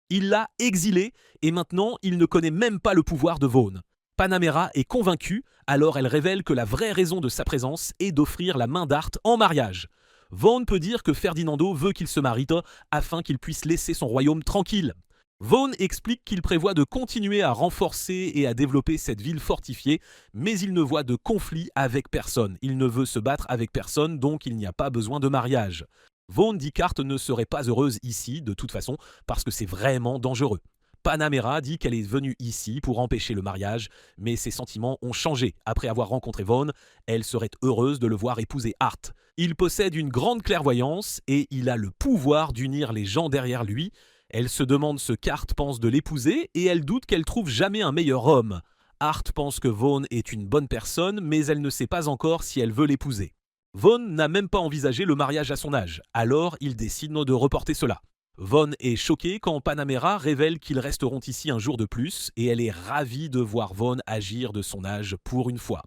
Il l'a exilé et maintenant il ne connaît même pas le pouvoir de Vaughn. Panamera est convaincue, alors elle révèle que la vraie raison de sa présence est d'offrir la main d'Hart en mariage. Vaughn peut dire que Ferdinando veut qu'il se marie afin qu'il puisse laisser son royaume tranquille. Vaughn explique qu'il prévoit de continuer à renforcer et à développer cette ville fortifiée, mais il ne voit de conflit avec personne. Il ne veut se battre avec personne, donc il n'y a pas besoin de mariage. Vaughn dit qu'Art ne serait pas heureuse ici, de toute façon, parce que c'est vraiment dangereux. Panamera dit qu'elle est venue ici pour empêcher le mariage, mais ses sentiments ont changé. Après avoir rencontré Vaughn, elle serait heureuse de le voir épouser Art. Il possède une grande clairvoyance et il a le pouvoir d'unir les gens derrière lui. Elle se demande ce qu'Art pense de l'épouser et elle doute qu'elle trouve jamais un meilleur homme. Art pense que Vaughn est une bonne personne, mais elle ne sait pas encore si elle veut l'épouser. Vaughn n'a même pas envisagé le mariage à son âge, alors il décide de reporter cela. Vaughn est choquée quand Panamera révèle qu'ils resteront ici un jour de plus et elle est ravie de voir Vaughn agir de son âge pour une fois.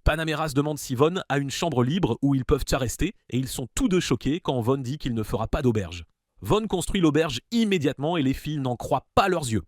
Panamera se demande si Vaughn a une chambre libre où ils peuvent rester et ils sont tous deux choqués quand Vaughn dit qu'il ne fera pas d'auberge. Vaughn construit l'auberge immédiatement et les filles n'en croient pas leurs yeux.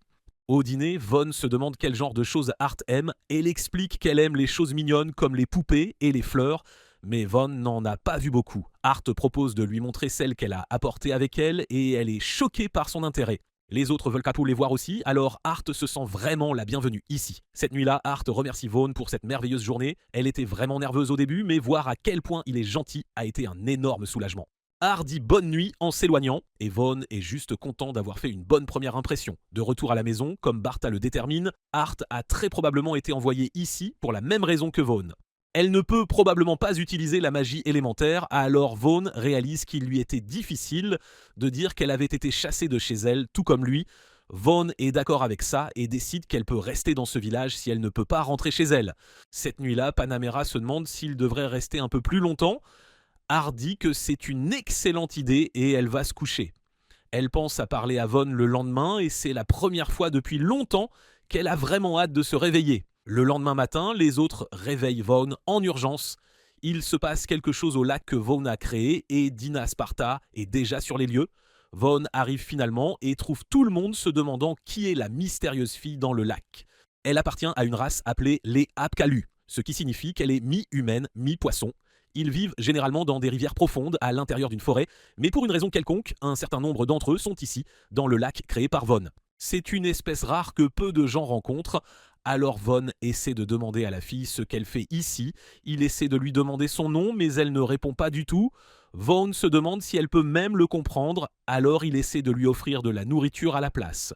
Au dîner, Vaughn se demande quel genre de choses Art aime et elle explique qu'elle aime les choses mignonnes comme les poupées et les fleurs, mais Vaughn n'en a pas vu beaucoup. Art propose de lui montrer celles qu'elle a apportées avec elle et elle est choquée par son intérêt. Les autres veulent les voir aussi, alors Art se sent vraiment la bienvenue ici. Cette nuit-là, Art remercie Vaughn pour cette merveilleuse journée. Elle était vraiment nerveuse au début, mais voir à quel point il est gentil a été un énorme soulagement. Art dit bonne nuit en s'éloignant, et Vaughn est juste content d'avoir fait une bonne première impression. De retour à la maison, comme Bartha le détermine, Art a très probablement été envoyée ici pour la même raison que Vaughn. Elle ne peut probablement pas utiliser la magie élémentaire, alors Vaughn réalise qu'il lui était difficile de dire qu'elle avait été chassée de chez elle, tout comme lui. Vaughn est d'accord avec ça et décide qu'elle peut rester dans ce village si elle ne peut pas rentrer chez elle. Cette nuit-là, Panamera se demande s'il devrait rester un peu plus longtemps. Art dit que c'est une excellente idée et elle va se coucher. Elle pense à parler à Vaughn le lendemain et c'est la première fois depuis longtemps qu'elle a vraiment hâte de se réveiller. Le lendemain matin, les autres réveillent Vaughn en urgence. Il se passe quelque chose au lac que Vaughn a créé et Dina Sparta est déjà sur les lieux. Vaughn arrive finalement et trouve tout le monde se demandant qui est la mystérieuse fille dans le lac. Elle appartient à une race appelée les Apkalus, ce qui signifie qu'elle est mi-humaine, mi-poisson. Ils vivent généralement dans des rivières profondes à l'intérieur d'une forêt, mais pour une raison quelconque, un certain nombre d'entre eux sont ici, dans le lac créé par Vaughn. C'est une espèce rare que peu de gens rencontrent. Alors Vaughn essaie de demander à la fille ce qu'elle fait ici. Il essaie de lui demander son nom, mais elle ne répond pas du tout. Vaughn se demande si elle peut même le comprendre, alors il essaie de lui offrir de la nourriture à la place.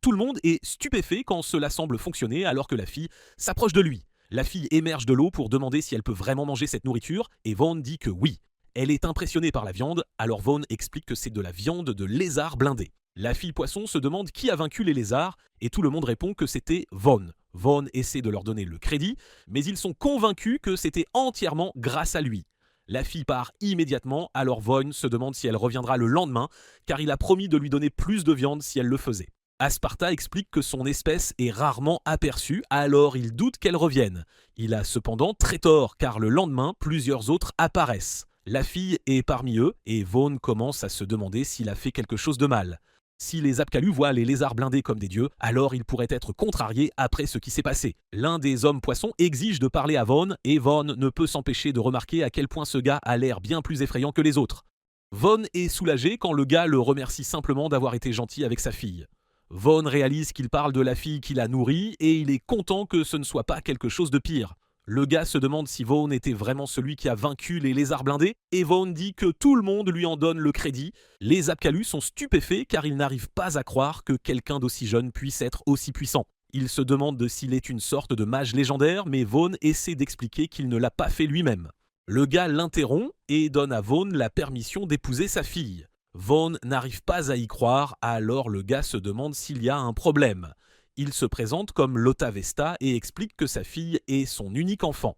Tout le monde est stupéfait quand cela semble fonctionner alors que la fille s'approche de lui. La fille émerge de l'eau pour demander si elle peut vraiment manger cette nourriture et Vaughn dit que oui. Elle est impressionnée par la viande, alors Vaughn explique que c'est de la viande de lézard blindé. La fille poisson se demande qui a vaincu les lézards et tout le monde répond que c'était Vaughn. Vaughn essaie de leur donner le crédit, mais ils sont convaincus que c'était entièrement grâce à lui. La fille part immédiatement, alors Vaughn se demande si elle reviendra le lendemain, car il a promis de lui donner plus de viande si elle le faisait. Asparta explique que son espèce est rarement aperçue, alors il doute qu'elle revienne. Il a cependant très tort, car le lendemain, plusieurs autres apparaissent. La fille est parmi eux, et Vaughn commence à se demander s'il a fait quelque chose de mal. Si les Apkalus voient les lézards blindés comme des dieux, alors ils pourraient être contrariés après ce qui s'est passé. L'un des hommes poissons exige de parler à Vaughn, et Vaughn ne peut s'empêcher de remarquer à quel point ce gars a l'air bien plus effrayant que les autres. Vaughn est soulagé quand le gars le remercie simplement d'avoir été gentil avec sa fille. Vaughn réalise qu'il parle de la fille qu'il a nourrie, et il est content que ce ne soit pas quelque chose de pire. Le gars se demande si Vaughn était vraiment celui qui a vaincu les lézards blindés, et Vaughn dit que tout le monde lui en donne le crédit. Les Apkalus sont stupéfaits car ils n'arrivent pas à croire que quelqu'un d'aussi jeune puisse être aussi puissant. Ils se demandent s'il est une sorte de mage légendaire, mais Vaughn essaie d'expliquer qu'il ne l'a pas fait lui-même. Le gars l'interrompt et donne à Vaughn la permission d'épouser sa fille. Vaughn n'arrive pas à y croire, alors le gars se demande s'il y a un problème. Il se présente comme Lota Vesta et explique que sa fille est son unique enfant.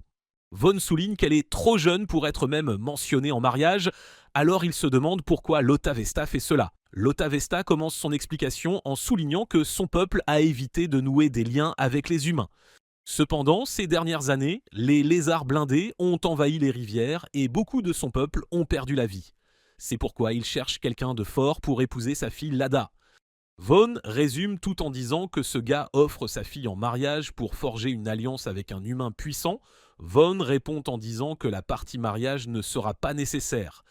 Vaughn souligne qu'elle est trop jeune pour être même mentionnée en mariage, alors il se demande pourquoi Lota Vesta fait cela. Lota Vesta commence son explication en soulignant que son peuple a évité de nouer des liens avec les humains. Cependant, ces dernières années, les lézards blindés ont envahi les rivières et beaucoup de son peuple ont perdu la vie. C'est pourquoi il cherche quelqu'un de fort pour épouser sa fille Lada. Vaughn résume tout en disant que ce gars offre sa fille en mariage pour forger une alliance avec un humain puissant. Vaughn répond en disant que la partie mariage ne sera pas nécessaire.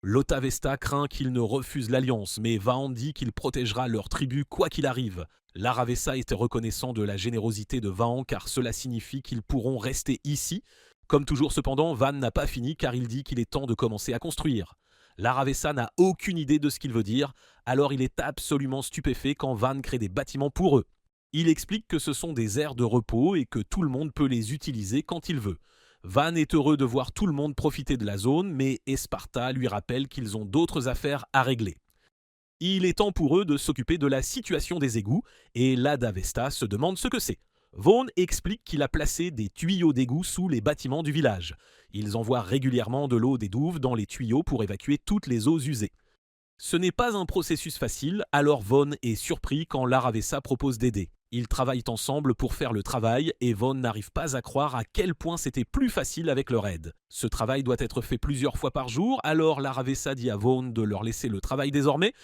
Lota Vesta craint qu'il ne refuse l'alliance, mais Vahan dit qu'il protégera leur tribu quoi qu'il arrive. Laravesa était reconnaissant de la générosité de Vahan car cela signifie qu'ils pourront rester ici. Comme toujours cependant, Van n'a pas fini car il dit qu'il est temps de commencer à construire. Laravesa n'a aucune idée de ce qu'il veut dire, alors il est absolument stupéfait quand Van crée des bâtiments pour eux. Il explique que ce sont des aires de repos et que tout le monde peut les utiliser quand il veut. Van est heureux de voir tout le monde profiter de la zone, mais Esparta lui rappelle qu'ils ont d'autres affaires à régler. Il est temps pour eux de s'occuper de la situation des égouts, et Lada Vesta se demande ce que c'est. Vaughan explique qu'il a placé des tuyaux d'égout sous les bâtiments du village. Ils envoient régulièrement de l'eau des douves dans les tuyaux pour évacuer toutes les eaux usées. Ce n'est pas un processus facile, alors Vaughan est surpris quand Laravesa propose d'aider. Ils travaillent ensemble pour faire le travail et Vaughan n'arrive pas à croire à quel point c'était plus facile avec leur aide. Ce travail doit être fait plusieurs fois par jour, alors Laravesa dit à Vaughan de leur laisser le travail désormais.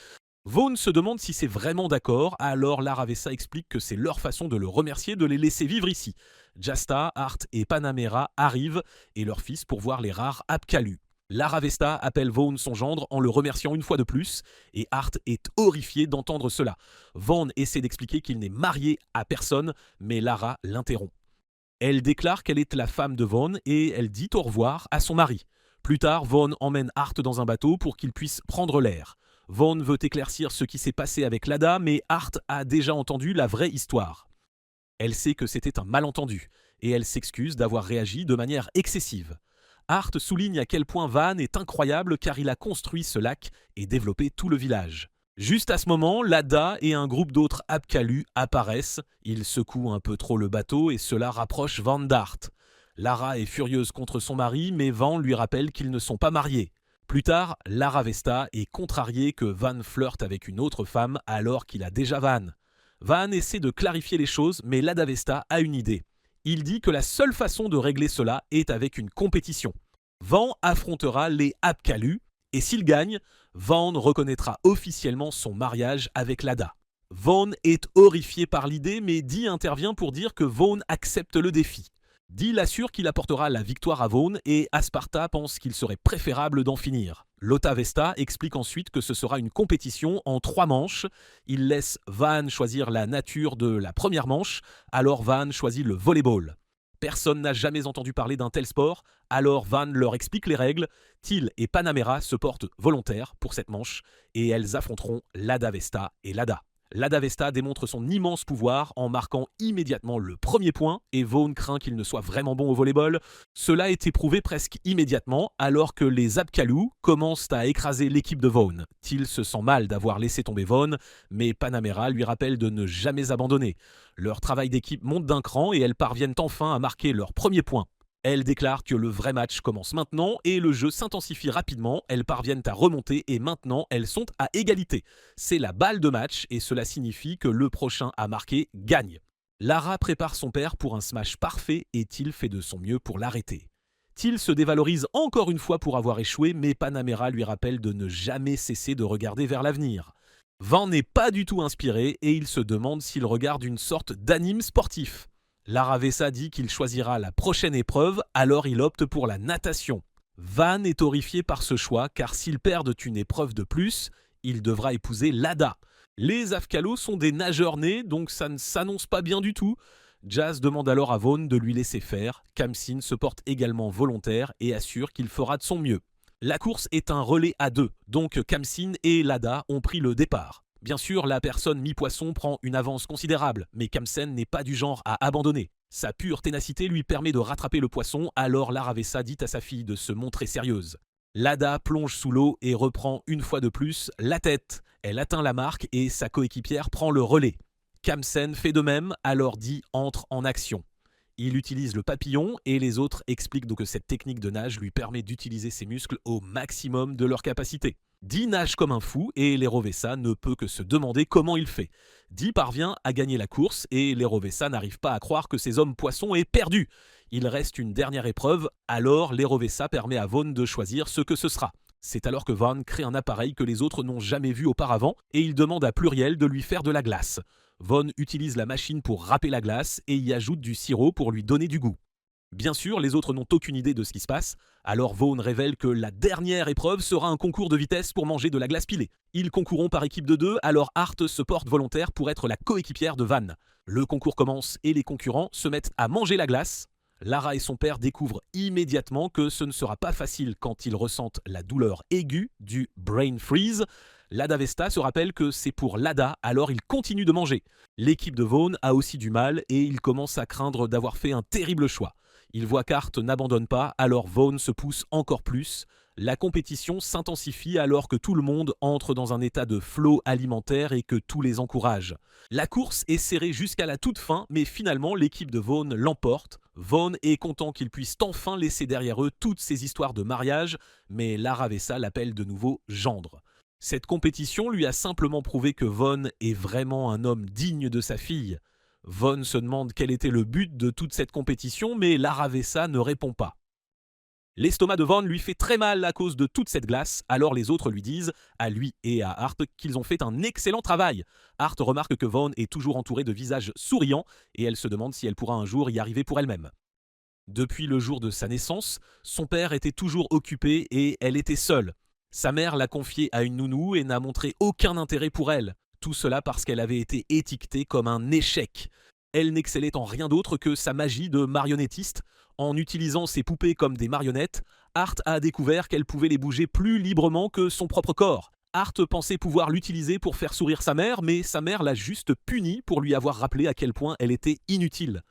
Vaughan se demande si c'est vraiment d'accord, alors Laravesa explique que c'est leur façon de le remercier de les laisser vivre ici. Jasta, Art et Panamera arrivent et leur fils pour voir les rares Apkallu. Laravesta appelle Vaughan son gendre en le remerciant une fois de plus, et Art est horrifié d'entendre cela. Vaughan essaie d'expliquer qu'il n'est marié à personne, mais Lara l'interrompt. Elle déclare qu'elle est la femme de Vaughan et elle dit au revoir à son mari. Plus tard, Vaughan emmène Art dans un bateau pour qu'il puisse prendre l'air. Vaughan veut éclaircir ce qui s'est passé avec Lada, mais Art a déjà entendu la vraie histoire. Elle sait que c'était un malentendu, et elle s'excuse d'avoir réagi de manière excessive. Art souligne à quel point Van est incroyable car il a construit ce lac et développé tout le village. Juste à ce moment, Lada et un groupe d'autres Apkallu apparaissent. Ils secouent un peu trop le bateau et cela rapproche Van d'Art. Lara est furieuse contre son mari, mais Van lui rappelle qu'ils ne sont pas mariés. Plus tard, Laravesta est contrarié que Van flirte avec une autre femme alors qu'il a déjà Van. Van essaie de clarifier les choses, mais Ladavesta a une idée. Il dit que la seule façon de régler cela est avec une compétition. Van affrontera les Apkallu, et s'il gagne, Van reconnaîtra officiellement son mariage avec Lada. Van est horrifié par l'idée, mais Dee intervient pour dire que Vaughan accepte le défi. Dee l'assure qu'il apportera la victoire à Vaughan et Asparta pense qu'il serait préférable d'en finir. Lota Vesta explique ensuite que ce sera une compétition en 3 manches. Il laisse Van choisir la nature de la première manche, alors Van choisit le volleyball. Personne n'a jamais entendu parler d'un tel sport, alors Van leur explique les règles. Till et Panamera se portent volontaires pour cette manche et elles affronteront Lada Vesta et Lada. Lada Vesta démontre son immense pouvoir en marquant immédiatement le premier point et Vaughan craint qu'il ne soit vraiment bon au volleyball. Cela est éprouvé presque immédiatement alors que les Apkallu commencent à écraser l'équipe de Vaughan. Till se sent mal d'avoir laissé tomber Vaughan, mais Panamera lui rappelle de ne jamais abandonner. Leur travail d'équipe monte d'un cran et elles parviennent enfin à marquer leur premier point. Elles déclarent que le vrai match commence maintenant et le jeu s'intensifie rapidement, elles parviennent à remonter et maintenant elles sont à égalité. C'est la balle de match et cela signifie que le prochain à marquer gagne. Lara prépare son père pour un smash parfait et Till fait de son mieux pour l'arrêter. Till se dévalorise encore une fois pour avoir échoué, mais Panamera lui rappelle de ne jamais cesser de regarder vers l'avenir. Van n'est pas du tout inspiré et il se demande s'il regarde une sorte d'anime sportif. Laravesa dit qu'il choisira la prochaine épreuve, alors il opte pour la natation. Van est horrifié par ce choix car s'ils perdent une épreuve de plus, il devra épouser Lada. Les Apkallu sont des nageurs nés, donc ça ne s'annonce pas bien du tout. Jazz demande alors à Vaughan de lui laisser faire. Khamsin se porte également volontaire et assure qu'il fera de son mieux. La course est un relais à 2, donc Khamsin et Lada ont pris le départ. Bien sûr, la personne mi-poisson prend une avance considérable, mais Khamsin n'est pas du genre à abandonner. Sa pure ténacité lui permet de rattraper le poisson, alors Laravesa dit à sa fille de se montrer sérieuse. Lada plonge sous l'eau et reprend une fois de plus la tête. Elle atteint la marque et sa coéquipière prend le relais. Khamsin fait de même, alors Dee entre en action. Il utilise le papillon et les autres expliquent donc que cette technique de nage lui permet d'utiliser ses muscles au maximum de leur capacité. Dee nage comme un fou et Lerovesa ne peut que se demander comment il fait. Dee parvient à gagner la course et Lerovesa n'arrive pas à croire que ses hommes poissons aient perdu. Il reste une dernière épreuve, alors Lerovesa permet à Vaughan de choisir ce que ce sera. C'est alors que Vaughan crée un appareil que les autres n'ont jamais vu auparavant et il demande à Pluriel de lui faire de la glace. Vaughan utilise la machine pour râper la glace et y ajoute du sirop pour lui donner du goût. Bien sûr, les autres n'ont aucune idée de ce qui se passe, alors Vaughn révèle que la dernière épreuve sera un concours de vitesse pour manger de la glace pilée. Ils concourront par équipe de 2, alors Hart se porte volontaire pour être la coéquipière de Van. Le concours commence et les concurrents se mettent à manger la glace. Lara et son père découvrent immédiatement que ce ne sera pas facile quand ils ressentent la douleur aiguë du brain freeze. Lada Vesta se rappelle que c'est pour Lada, alors il continue de manger. L'équipe de Vaughn a aussi du mal et il commence à craindre d'avoir fait un terrible choix. Il voit qu'Hart n'abandonne pas, alors Vaughn se pousse encore plus. La compétition s'intensifie alors que tout le monde entre dans un état de flot alimentaire et que tout les encourage. La course est serrée jusqu'à la toute fin, mais finalement l'équipe de Vaughn l'emporte. Vaughn est content qu'ils puissent enfin laisser derrière eux toutes ces histoires de mariage, mais Lara Vesa l'appelle de nouveau gendre. Cette compétition lui a simplement prouvé que Vaughn est vraiment un homme digne de sa fille. Vaughn se demande quel était le but de toute cette compétition, mais Lara Vesa ne répond pas. L'estomac de Vaughn lui fait très mal à cause de toute cette glace, alors les autres lui disent, à lui et à Hart, qu'ils ont fait un excellent travail. Hart remarque que Vaughn est toujours entouré de visages souriants, et elle se demande si elle pourra un jour y arriver pour elle-même. Depuis le jour de sa naissance, son père était toujours occupé et elle était seule. Sa mère l'a confiée à une nounou et n'a montré aucun intérêt pour elle. Tout cela parce qu'elle avait été étiquetée comme un échec. Elle n'excellait en rien d'autre que sa magie de marionnettiste. En utilisant ses poupées comme des marionnettes, Hart a découvert qu'elle pouvait les bouger plus librement que son propre corps. Hart pensait pouvoir l'utiliser pour faire sourire sa mère, mais sa mère l'a juste punie pour lui avoir rappelé à quel point elle était inutile.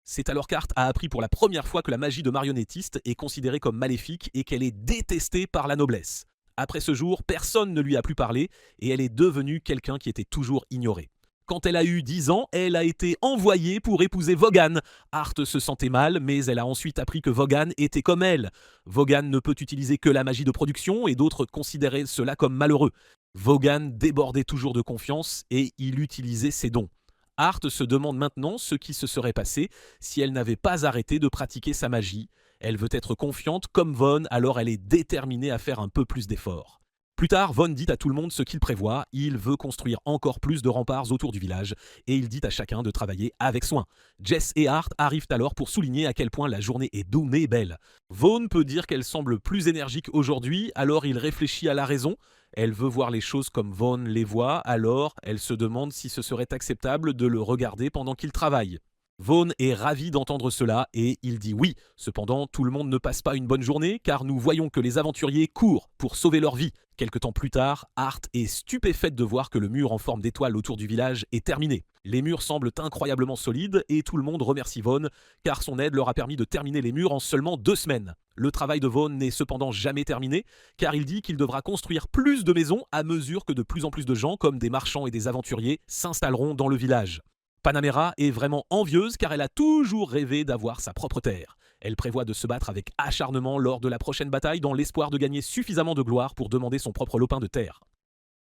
C'est alors qu'Hart a appris pour la première fois que la magie de marionnettiste est considérée comme maléfique et qu'elle est détestée par la noblesse. Après ce jour, personne ne lui a plus parlé et elle est devenue quelqu'un qui était toujours ignoré. Quand elle a eu 10 ans, elle a été envoyée pour épouser Vaughan. Hart se sentait mal, mais elle a ensuite appris que Vaughan était comme elle. Vaughan ne peut utiliser que la magie de production et d'autres considéraient cela comme malheureux. Vaughan débordait toujours de confiance et il utilisait ses dons. Hart se demande maintenant ce qui se serait passé si elle n'avait pas arrêté de pratiquer sa magie. Elle veut être confiante comme Vaughn, alors elle est déterminée à faire un peu plus d'efforts. Plus tard, Vaughn dit à tout le monde ce qu'il prévoit, il veut construire encore plus de remparts autour du village, et il dit à chacun de travailler avec soin. Jess et Hart arrivent alors pour souligner à quel point la journée est donnée belle. Vaughn peut dire qu'elle semble plus énergique aujourd'hui, alors il réfléchit à la raison. Elle veut voir les choses comme Vaughn les voit, alors elle se demande si ce serait acceptable de le regarder pendant qu'il travaille. Vaughn est ravi d'entendre cela et il dit oui. Cependant, tout le monde ne passe pas une bonne journée car nous voyons que les aventuriers courent pour sauver leur vie. Quelque temps plus tard, Hart est stupéfaite de voir que le mur en forme d'étoile autour du village est terminé. Les murs semblent incroyablement solides et tout le monde remercie Vaughn car son aide leur a permis de terminer les murs en seulement 2 semaines. Le travail de Vaughn n'est cependant jamais terminé car il dit qu'il devra construire plus de maisons à mesure que de plus en plus de gens comme des marchands et des aventuriers s'installeront dans le village. Panamera est vraiment envieuse car elle a toujours rêvé d'avoir sa propre terre. Elle prévoit de se battre avec acharnement lors de la prochaine bataille dans l'espoir de gagner suffisamment de gloire pour demander son propre lopin de terre.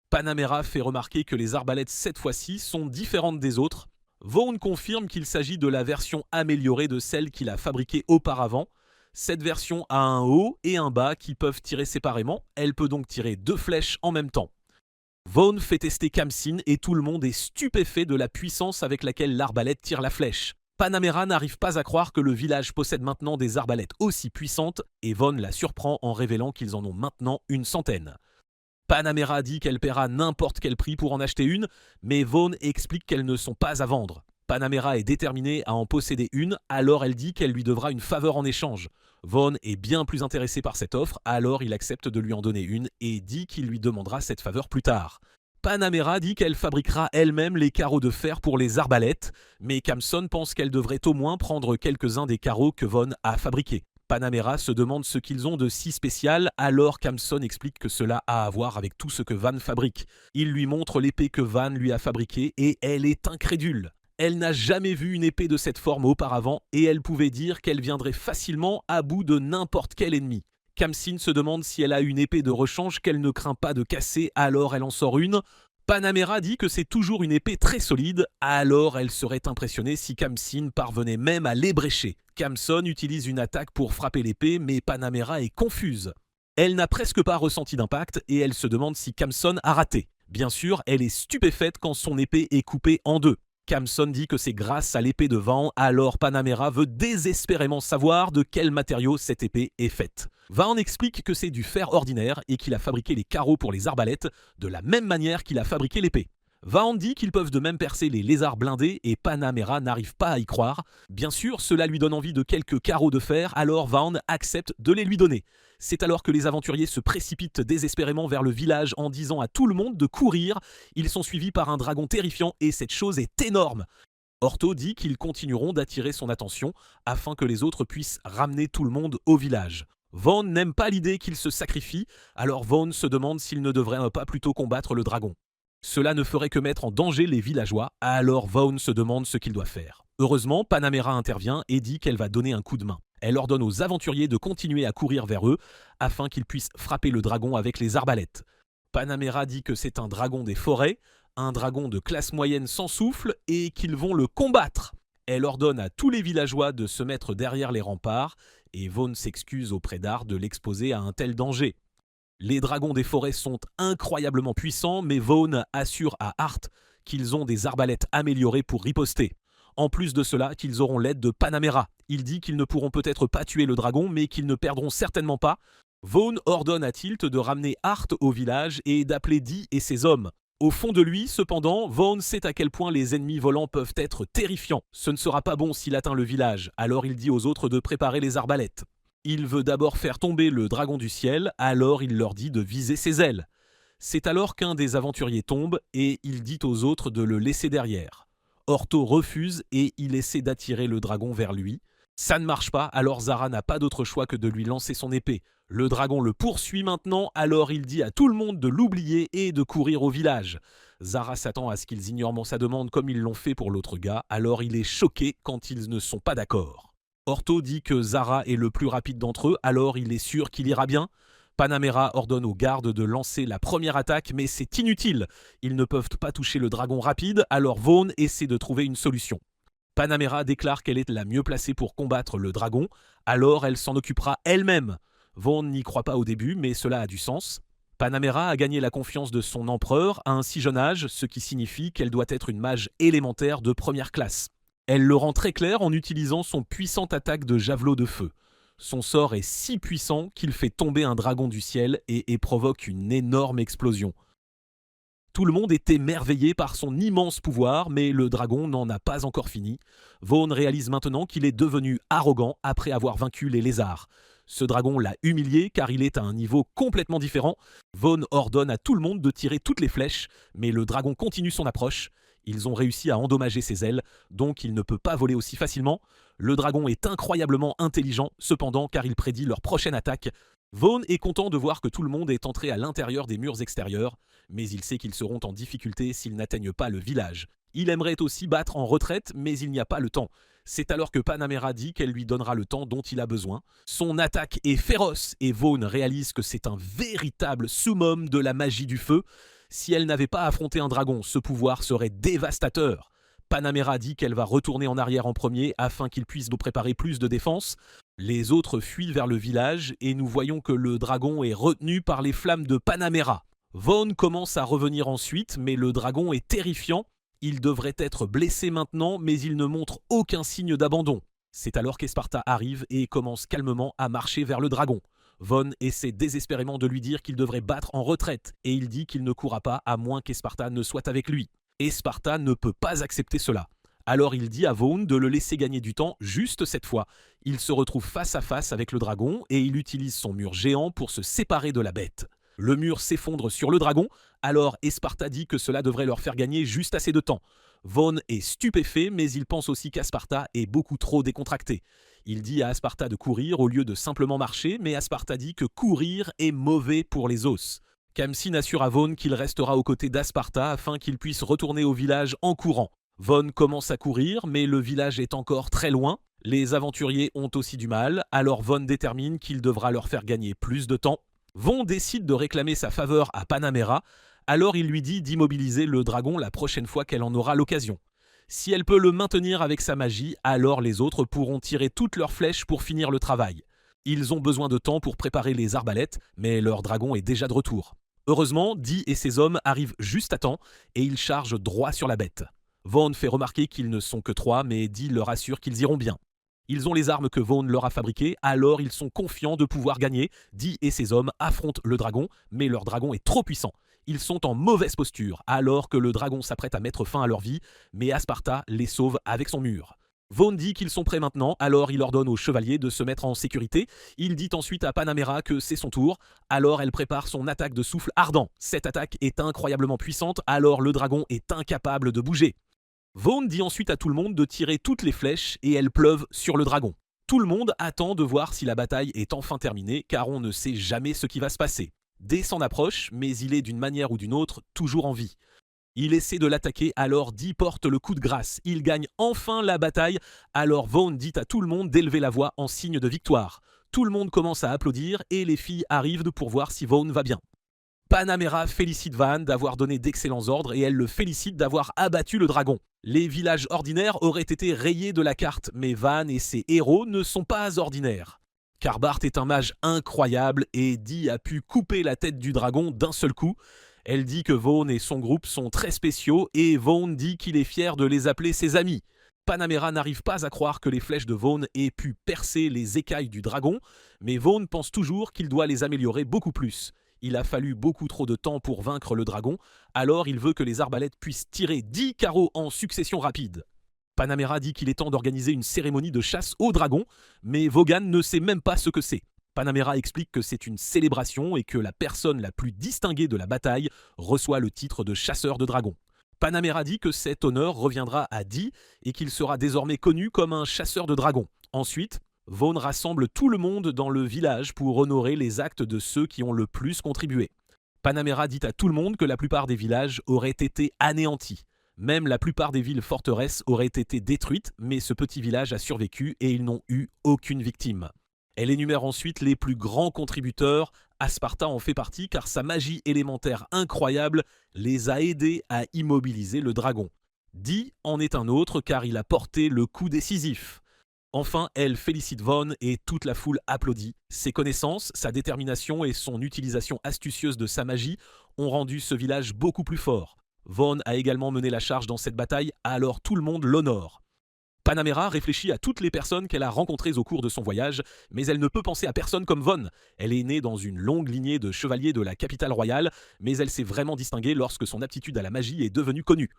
Panamera fait remarquer que les arbalètes cette fois-ci sont différentes des autres. Vaughn confirme qu'il s'agit de la version améliorée de celle qu'il a fabriquée auparavant. Cette version a un haut et un bas qui peuvent tirer séparément. Elle peut donc tirer 2 flèches en même temps. Vaughn fait tester Khamsin et tout le monde est stupéfait de la puissance avec laquelle l'arbalète tire la flèche. Panamera n'arrive pas à croire que le village possède maintenant des arbalètes aussi puissantes et Vaughn la surprend en révélant qu'ils en ont maintenant une centaine. Panamera dit qu'elle paiera n'importe quel prix pour en acheter une, mais Vaughn explique qu'elles ne sont pas à vendre. Panamera est déterminée à en posséder une, alors elle dit qu'elle lui devra une faveur en échange. Vaughn est bien plus intéressé par cette offre, alors il accepte de lui en donner une et dit qu'il lui demandera cette faveur plus tard. Panamera dit qu'elle fabriquera elle-même les carreaux de fer pour les arbalètes, mais Khamsin pense qu'elle devrait au moins prendre quelques-uns des carreaux que Vaughn a fabriqués. Panamera se demande ce qu'ils ont de si spécial, alors Khamsin explique que cela a à voir avec tout ce que Van fabrique. Il lui montre l'épée que Van lui a fabriquée et elle est incrédule. Elle n'a jamais vu une épée de cette forme auparavant et elle pouvait dire qu'elle viendrait facilement à bout de n'importe quel ennemi. Khamsin se demande si elle a une épée de rechange qu'elle ne craint pas de casser, alors elle en sort une. Panamera dit que c'est toujours une épée très solide, alors elle serait impressionnée si Khamsin parvenait même à l'ébrécher. Khamsin utilise une attaque pour frapper l'épée, mais Panamera est confuse. Elle n'a presque pas ressenti d'impact et elle se demande si Khamsin a raté. Bien sûr, elle est stupéfaite quand son épée est coupée en 2. Camson dit que c'est grâce à l'épée de Vaughan, alors Panamera veut désespérément savoir de quel matériau cette épée est faite. Vaughan explique que c'est du fer ordinaire et qu'il a fabriqué les carreaux pour les arbalètes de la même manière qu'il a fabriqué l'épée. Vaughan dit qu'ils peuvent de même percer les lézards blindés et Panamera n'arrive pas à y croire. Bien sûr, cela lui donne envie de quelques carreaux de fer, alors Vaughan accepte de les lui donner. C'est alors que les aventuriers se précipitent désespérément vers le village en disant à tout le monde de courir. Ils sont suivis par un dragon terrifiant et cette chose est énorme. Orto dit qu'ils continueront d'attirer son attention afin que les autres puissent ramener tout le monde au village. Vaughan n'aime pas l'idée qu'il se sacrifie, alors Vaughan se demande s'il ne devrait pas plutôt combattre le dragon. Cela ne ferait que mettre en danger les villageois, alors Vaughan se demande ce qu'il doit faire. Heureusement, Panamera intervient et dit qu'elle va donner un coup de main. Elle ordonne aux aventuriers de continuer à courir vers eux afin qu'ils puissent frapper le dragon avec les arbalètes. Panamera dit que c'est un dragon des forêts, un dragon de classe moyenne sans souffle et qu'ils vont le combattre. Elle ordonne à tous les villageois de se mettre derrière les remparts et Vaughan s'excuse auprès d'Art de l'exposer à un tel danger. Les dragons des forêts sont incroyablement puissants, mais Vaughan assure à Art qu'ils ont des arbalètes améliorées pour riposter. En plus de cela, qu'ils auront l'aide de Panamera. Il dit qu'ils ne pourront peut-être pas tuer le dragon, mais qu'ils ne perdront certainement pas. Vaughan ordonne à Tilt de ramener Art au village et d'appeler Dee et ses hommes. Au fond de lui, cependant, Vaughan sait à quel point les ennemis volants peuvent être terrifiants. Ce ne sera pas bon s'il atteint le village, alors il dit aux autres de préparer les arbalètes. Il veut d'abord faire tomber le dragon du ciel, alors il leur dit de viser ses ailes. C'est alors qu'un des aventuriers tombe et il dit aux autres de le laisser derrière. Orto refuse et il essaie d'attirer le dragon vers lui. Ça ne marche pas, alors Zara n'a pas d'autre choix que de lui lancer son épée. Le dragon le poursuit maintenant, alors il dit à tout le monde de l'oublier et de courir au village. Zara s'attend à ce qu'ils ignorent sa demande comme ils l'ont fait pour l'autre gars, alors il est choqué quand ils ne sont pas d'accord. Orto dit que Zara est le plus rapide d'entre eux, alors il est sûr qu'il ira bien. Panamera ordonne aux gardes de lancer la première attaque, mais c'est inutile. Ils ne peuvent pas toucher le dragon rapide, alors Vaughan essaie de trouver une solution. Panamera déclare qu'elle est la mieux placée pour combattre le dragon, alors elle s'en occupera elle-même. Vaughan n'y croit pas au début, mais cela a du sens. Panamera a gagné la confiance de son empereur à un si jeune âge, ce qui signifie qu'elle doit être une mage élémentaire de première classe. Elle le rend très clair en utilisant son puissante attaque de javelot de feu. Son sort est si puissant qu'il fait tomber un dragon du ciel et provoque une énorme explosion. Tout le monde est émerveillé par son immense pouvoir, mais le dragon n'en a pas encore fini. Vaughan réalise maintenant qu'il est devenu arrogant après avoir vaincu les lézards. Ce dragon l'a humilié car il est à un niveau complètement différent. Vaughan ordonne à tout le monde de tirer toutes les flèches, mais le dragon continue son approche. Ils ont réussi à endommager ses ailes, donc il ne peut pas voler aussi facilement. Le dragon est incroyablement intelligent, cependant, car il prédit leur prochaine attaque. Vaughan est content de voir que tout le monde est entré à l'intérieur des murs extérieurs, mais il sait qu'ils seront en difficulté s'ils n'atteignent pas le village. Il aimerait aussi battre en retraite, mais il n'y a pas le temps. C'est alors que Panamera dit qu'elle lui donnera le temps dont il a besoin. Son attaque est féroce et Vaughan réalise que c'est un véritable summum de la magie du feu. Si elle n'avait pas affronté un dragon, ce pouvoir serait dévastateur. Panamera dit qu'elle va retourner en arrière en premier afin qu'il puisse nous préparer plus de défense. Les autres fuient vers le village et nous voyons que le dragon est retenu par les flammes de Panamera. Vaughan commence à revenir ensuite, mais le dragon est terrifiant. Il devrait être blessé maintenant, mais il ne montre aucun signe d'abandon. C'est alors qu'Esparta arrive et commence calmement à marcher vers le dragon. Vaughan essaie désespérément de lui dire qu'il devrait battre en retraite, et il dit qu'il ne courra pas à moins qu'Esparta ne soit avec lui. Esparta ne peut pas accepter cela. Alors il dit à Vaughan de le laisser gagner du temps juste cette fois. Il se retrouve face à face avec le dragon, et il utilise son mur géant pour se séparer de la bête. Le mur s'effondre sur le dragon, alors Esparta dit que cela devrait leur faire gagner juste assez de temps. Vaughan est stupéfait, mais il pense aussi qu'Asparta est beaucoup trop décontracté. Il dit à Asparta de courir au lieu de simplement marcher, mais Asparta dit que courir est mauvais pour les os. Khamsin assure à Vaughan qu'il restera aux côtés d'Asparta afin qu'il puisse retourner au village en courant. Vaughan commence à courir, mais le village est encore très loin. Les aventuriers ont aussi du mal, alors Vaughan détermine qu'il devra leur faire gagner plus de temps. Vaughan décide de réclamer sa faveur à Panamera, alors il lui dit d'immobiliser le dragon la prochaine fois qu'elle en aura l'occasion. Si elle peut le maintenir avec sa magie, alors les autres pourront tirer toutes leurs flèches pour finir le travail. Ils ont besoin de temps pour préparer les arbalètes, mais leur dragon est déjà de retour. Heureusement, Dee et ses hommes arrivent juste à temps et ils chargent droit sur la bête. Vaughn fait remarquer qu'ils ne sont que 3, mais Dee leur assure qu'ils iront bien. Ils ont les armes que Vaughn leur a fabriquées, alors ils sont confiants de pouvoir gagner. Dee et ses hommes affrontent le dragon, mais leur dragon est trop puissant. Ils sont en mauvaise posture, alors que le dragon s'apprête à mettre fin à leur vie, mais Asparta les sauve avec son mur. Vaughn dit qu'ils sont prêts maintenant, alors il ordonne aux chevaliers de se mettre en sécurité. Il dit ensuite à Panamera que c'est son tour, alors elle prépare son attaque de souffle ardent. Cette attaque est incroyablement puissante, alors le dragon est incapable de bouger. Vaughn dit ensuite à tout le monde de tirer toutes les flèches et elles pleuvent sur le dragon. Tout le monde attend de voir si la bataille est enfin terminée, car on ne sait jamais ce qui va se passer. Dee s'en approche, mais il est d'une manière ou d'une autre toujours en vie. Il essaie de l'attaquer, alors Dee porte le coup de grâce. Il gagne enfin la bataille, alors Vaughn dit à tout le monde d'élever la voix en signe de victoire. Tout le monde commence à applaudir et les filles arrivent pour voir si Vaughn va bien. Panamera félicite Van d'avoir donné d'excellents ordres et elle le félicite d'avoir abattu le dragon. Les villages ordinaires auraient été rayés de la carte, mais Van et ses héros ne sont pas ordinaires. Car Bart est un mage incroyable et Dee a pu couper la tête du dragon d'un seul coup. Elle dit que Vaughn et son groupe sont très spéciaux et Vaughn dit qu'il est fier de les appeler ses amis. Panamera n'arrive pas à croire que les flèches de Vaughn aient pu percer les écailles du dragon, mais Vaughn pense toujours qu'il doit les améliorer beaucoup plus. Il a fallu beaucoup trop de temps pour vaincre le dragon, alors il veut que les arbalètes puissent tirer 10 carreaux en succession rapide. Panamera dit qu'il est temps d'organiser une cérémonie de chasse au dragon, mais Vaughan ne sait même pas ce que c'est. Panamera explique que c'est une célébration et que la personne la plus distinguée de la bataille reçoit le titre de chasseur de dragons. Panamera dit que cet honneur reviendra à Dee et qu'il sera désormais connu comme un chasseur de dragons. Ensuite, Vaughn rassemble tout le monde dans le village pour honorer les actes de ceux qui ont le plus contribué. Panamera dit à tout le monde que la plupart des villages auraient été anéantis. Même la plupart des villes forteresses auraient été détruites, mais ce petit village a survécu et ils n'ont eu aucune victime. Elle énumère ensuite les plus grands contributeurs. Asparta en fait partie car sa magie élémentaire incroyable les a aidés à immobiliser le dragon. Dee en est un autre car il a porté le coup décisif. Enfin, elle félicite Vaughn et toute la foule applaudit. Ses connaissances, sa détermination et son utilisation astucieuse de sa magie ont rendu ce village beaucoup plus fort. Vaughn a également mené la charge dans cette bataille, alors tout le monde l'honore. Panamera réfléchit à toutes les personnes qu'elle a rencontrées au cours de son voyage, mais elle ne peut penser à personne comme Vaughn. Elle est née dans une longue lignée de chevaliers de la capitale royale, mais elle s'est vraiment distinguée lorsque son aptitude à la magie est devenue connue.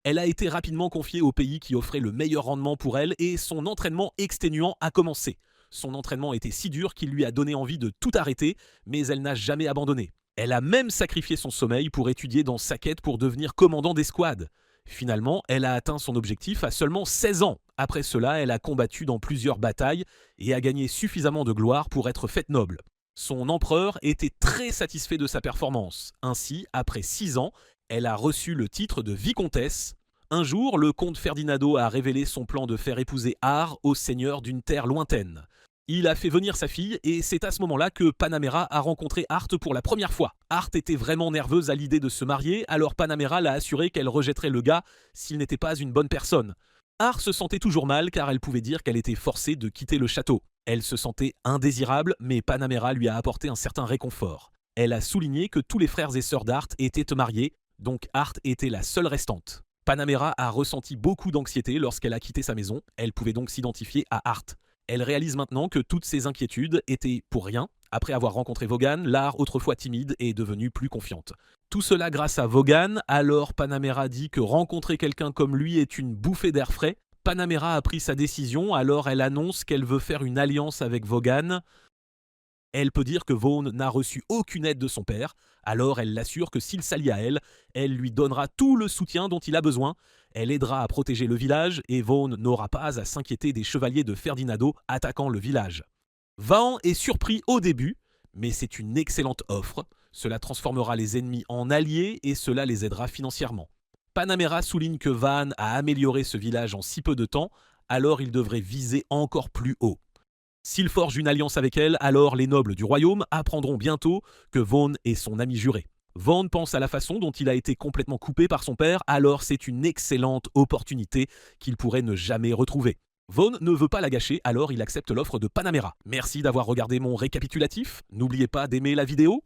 Elle a été rapidement confiée au pays qui offrait le meilleur rendement pour elle et son entraînement exténuant a commencé. Son entraînement était si dur qu'il lui a donné envie de tout arrêter, mais elle n'a jamais abandonné. Elle a même sacrifié son sommeil pour étudier dans sa quête pour devenir commandant d'escouade. Finalement, elle a atteint son objectif à seulement 16 ans. Après cela, elle a combattu dans plusieurs batailles et a gagné suffisamment de gloire pour être faite noble. Son empereur était très satisfait de sa performance. Ainsi, après 6 ans, elle a reçu le titre de vicomtesse. Un jour, le comte Ferdinando a révélé son plan de faire épouser Ar au seigneur d'une terre lointaine. Il a fait venir sa fille et c'est à ce moment-là que Panamera a rencontré Hart pour la première fois. Hart était vraiment nerveuse à l'idée de se marier, alors Panamera l'a assuré qu'elle rejetterait le gars s'il n'était pas une bonne personne. Hart se sentait toujours mal car elle pouvait dire qu'elle était forcée de quitter le château. Elle se sentait indésirable, mais Panamera lui a apporté un certain réconfort. Elle a souligné que tous les frères et sœurs d'Hart étaient mariés, donc Hart était la seule restante. Panamera a ressenti beaucoup d'anxiété lorsqu'elle a quitté sa maison, elle pouvait donc s'identifier à Hart. Elle réalise maintenant que toutes ses inquiétudes étaient pour rien. Après avoir rencontré Vaughan, Lar, autrefois timide, est devenue plus confiante. Tout cela grâce à Vaughan, alors Panamera dit que rencontrer quelqu'un comme lui est une bouffée d'air frais. Panamera a pris sa décision, alors elle annonce qu'elle veut faire une alliance avec Vaughan. Elle peut dire que Vaughn n'a reçu aucune aide de son père, alors elle l'assure que s'il s'allie à elle, elle lui donnera tout le soutien dont il a besoin. Elle aidera à protéger le village et Vaughn n'aura pas à s'inquiéter des chevaliers de Ferdinando attaquant le village. Vahan est surpris au début, mais c'est une excellente offre. Cela transformera les ennemis en alliés et cela les aidera financièrement. Panamera souligne que Vahan a amélioré ce village en si peu de temps, alors il devrait viser encore plus haut. S'il forge une alliance avec elle, alors les nobles du royaume apprendront bientôt que Vaughn est son ami juré. Vaughn pense à la façon dont il a été complètement coupé par son père, alors c'est une excellente opportunité qu'il pourrait ne jamais retrouver. Vaughn ne veut pas la gâcher, alors il accepte l'offre de Panamera. Merci d'avoir regardé mon récapitulatif. N'oubliez pas d'aimer la vidéo.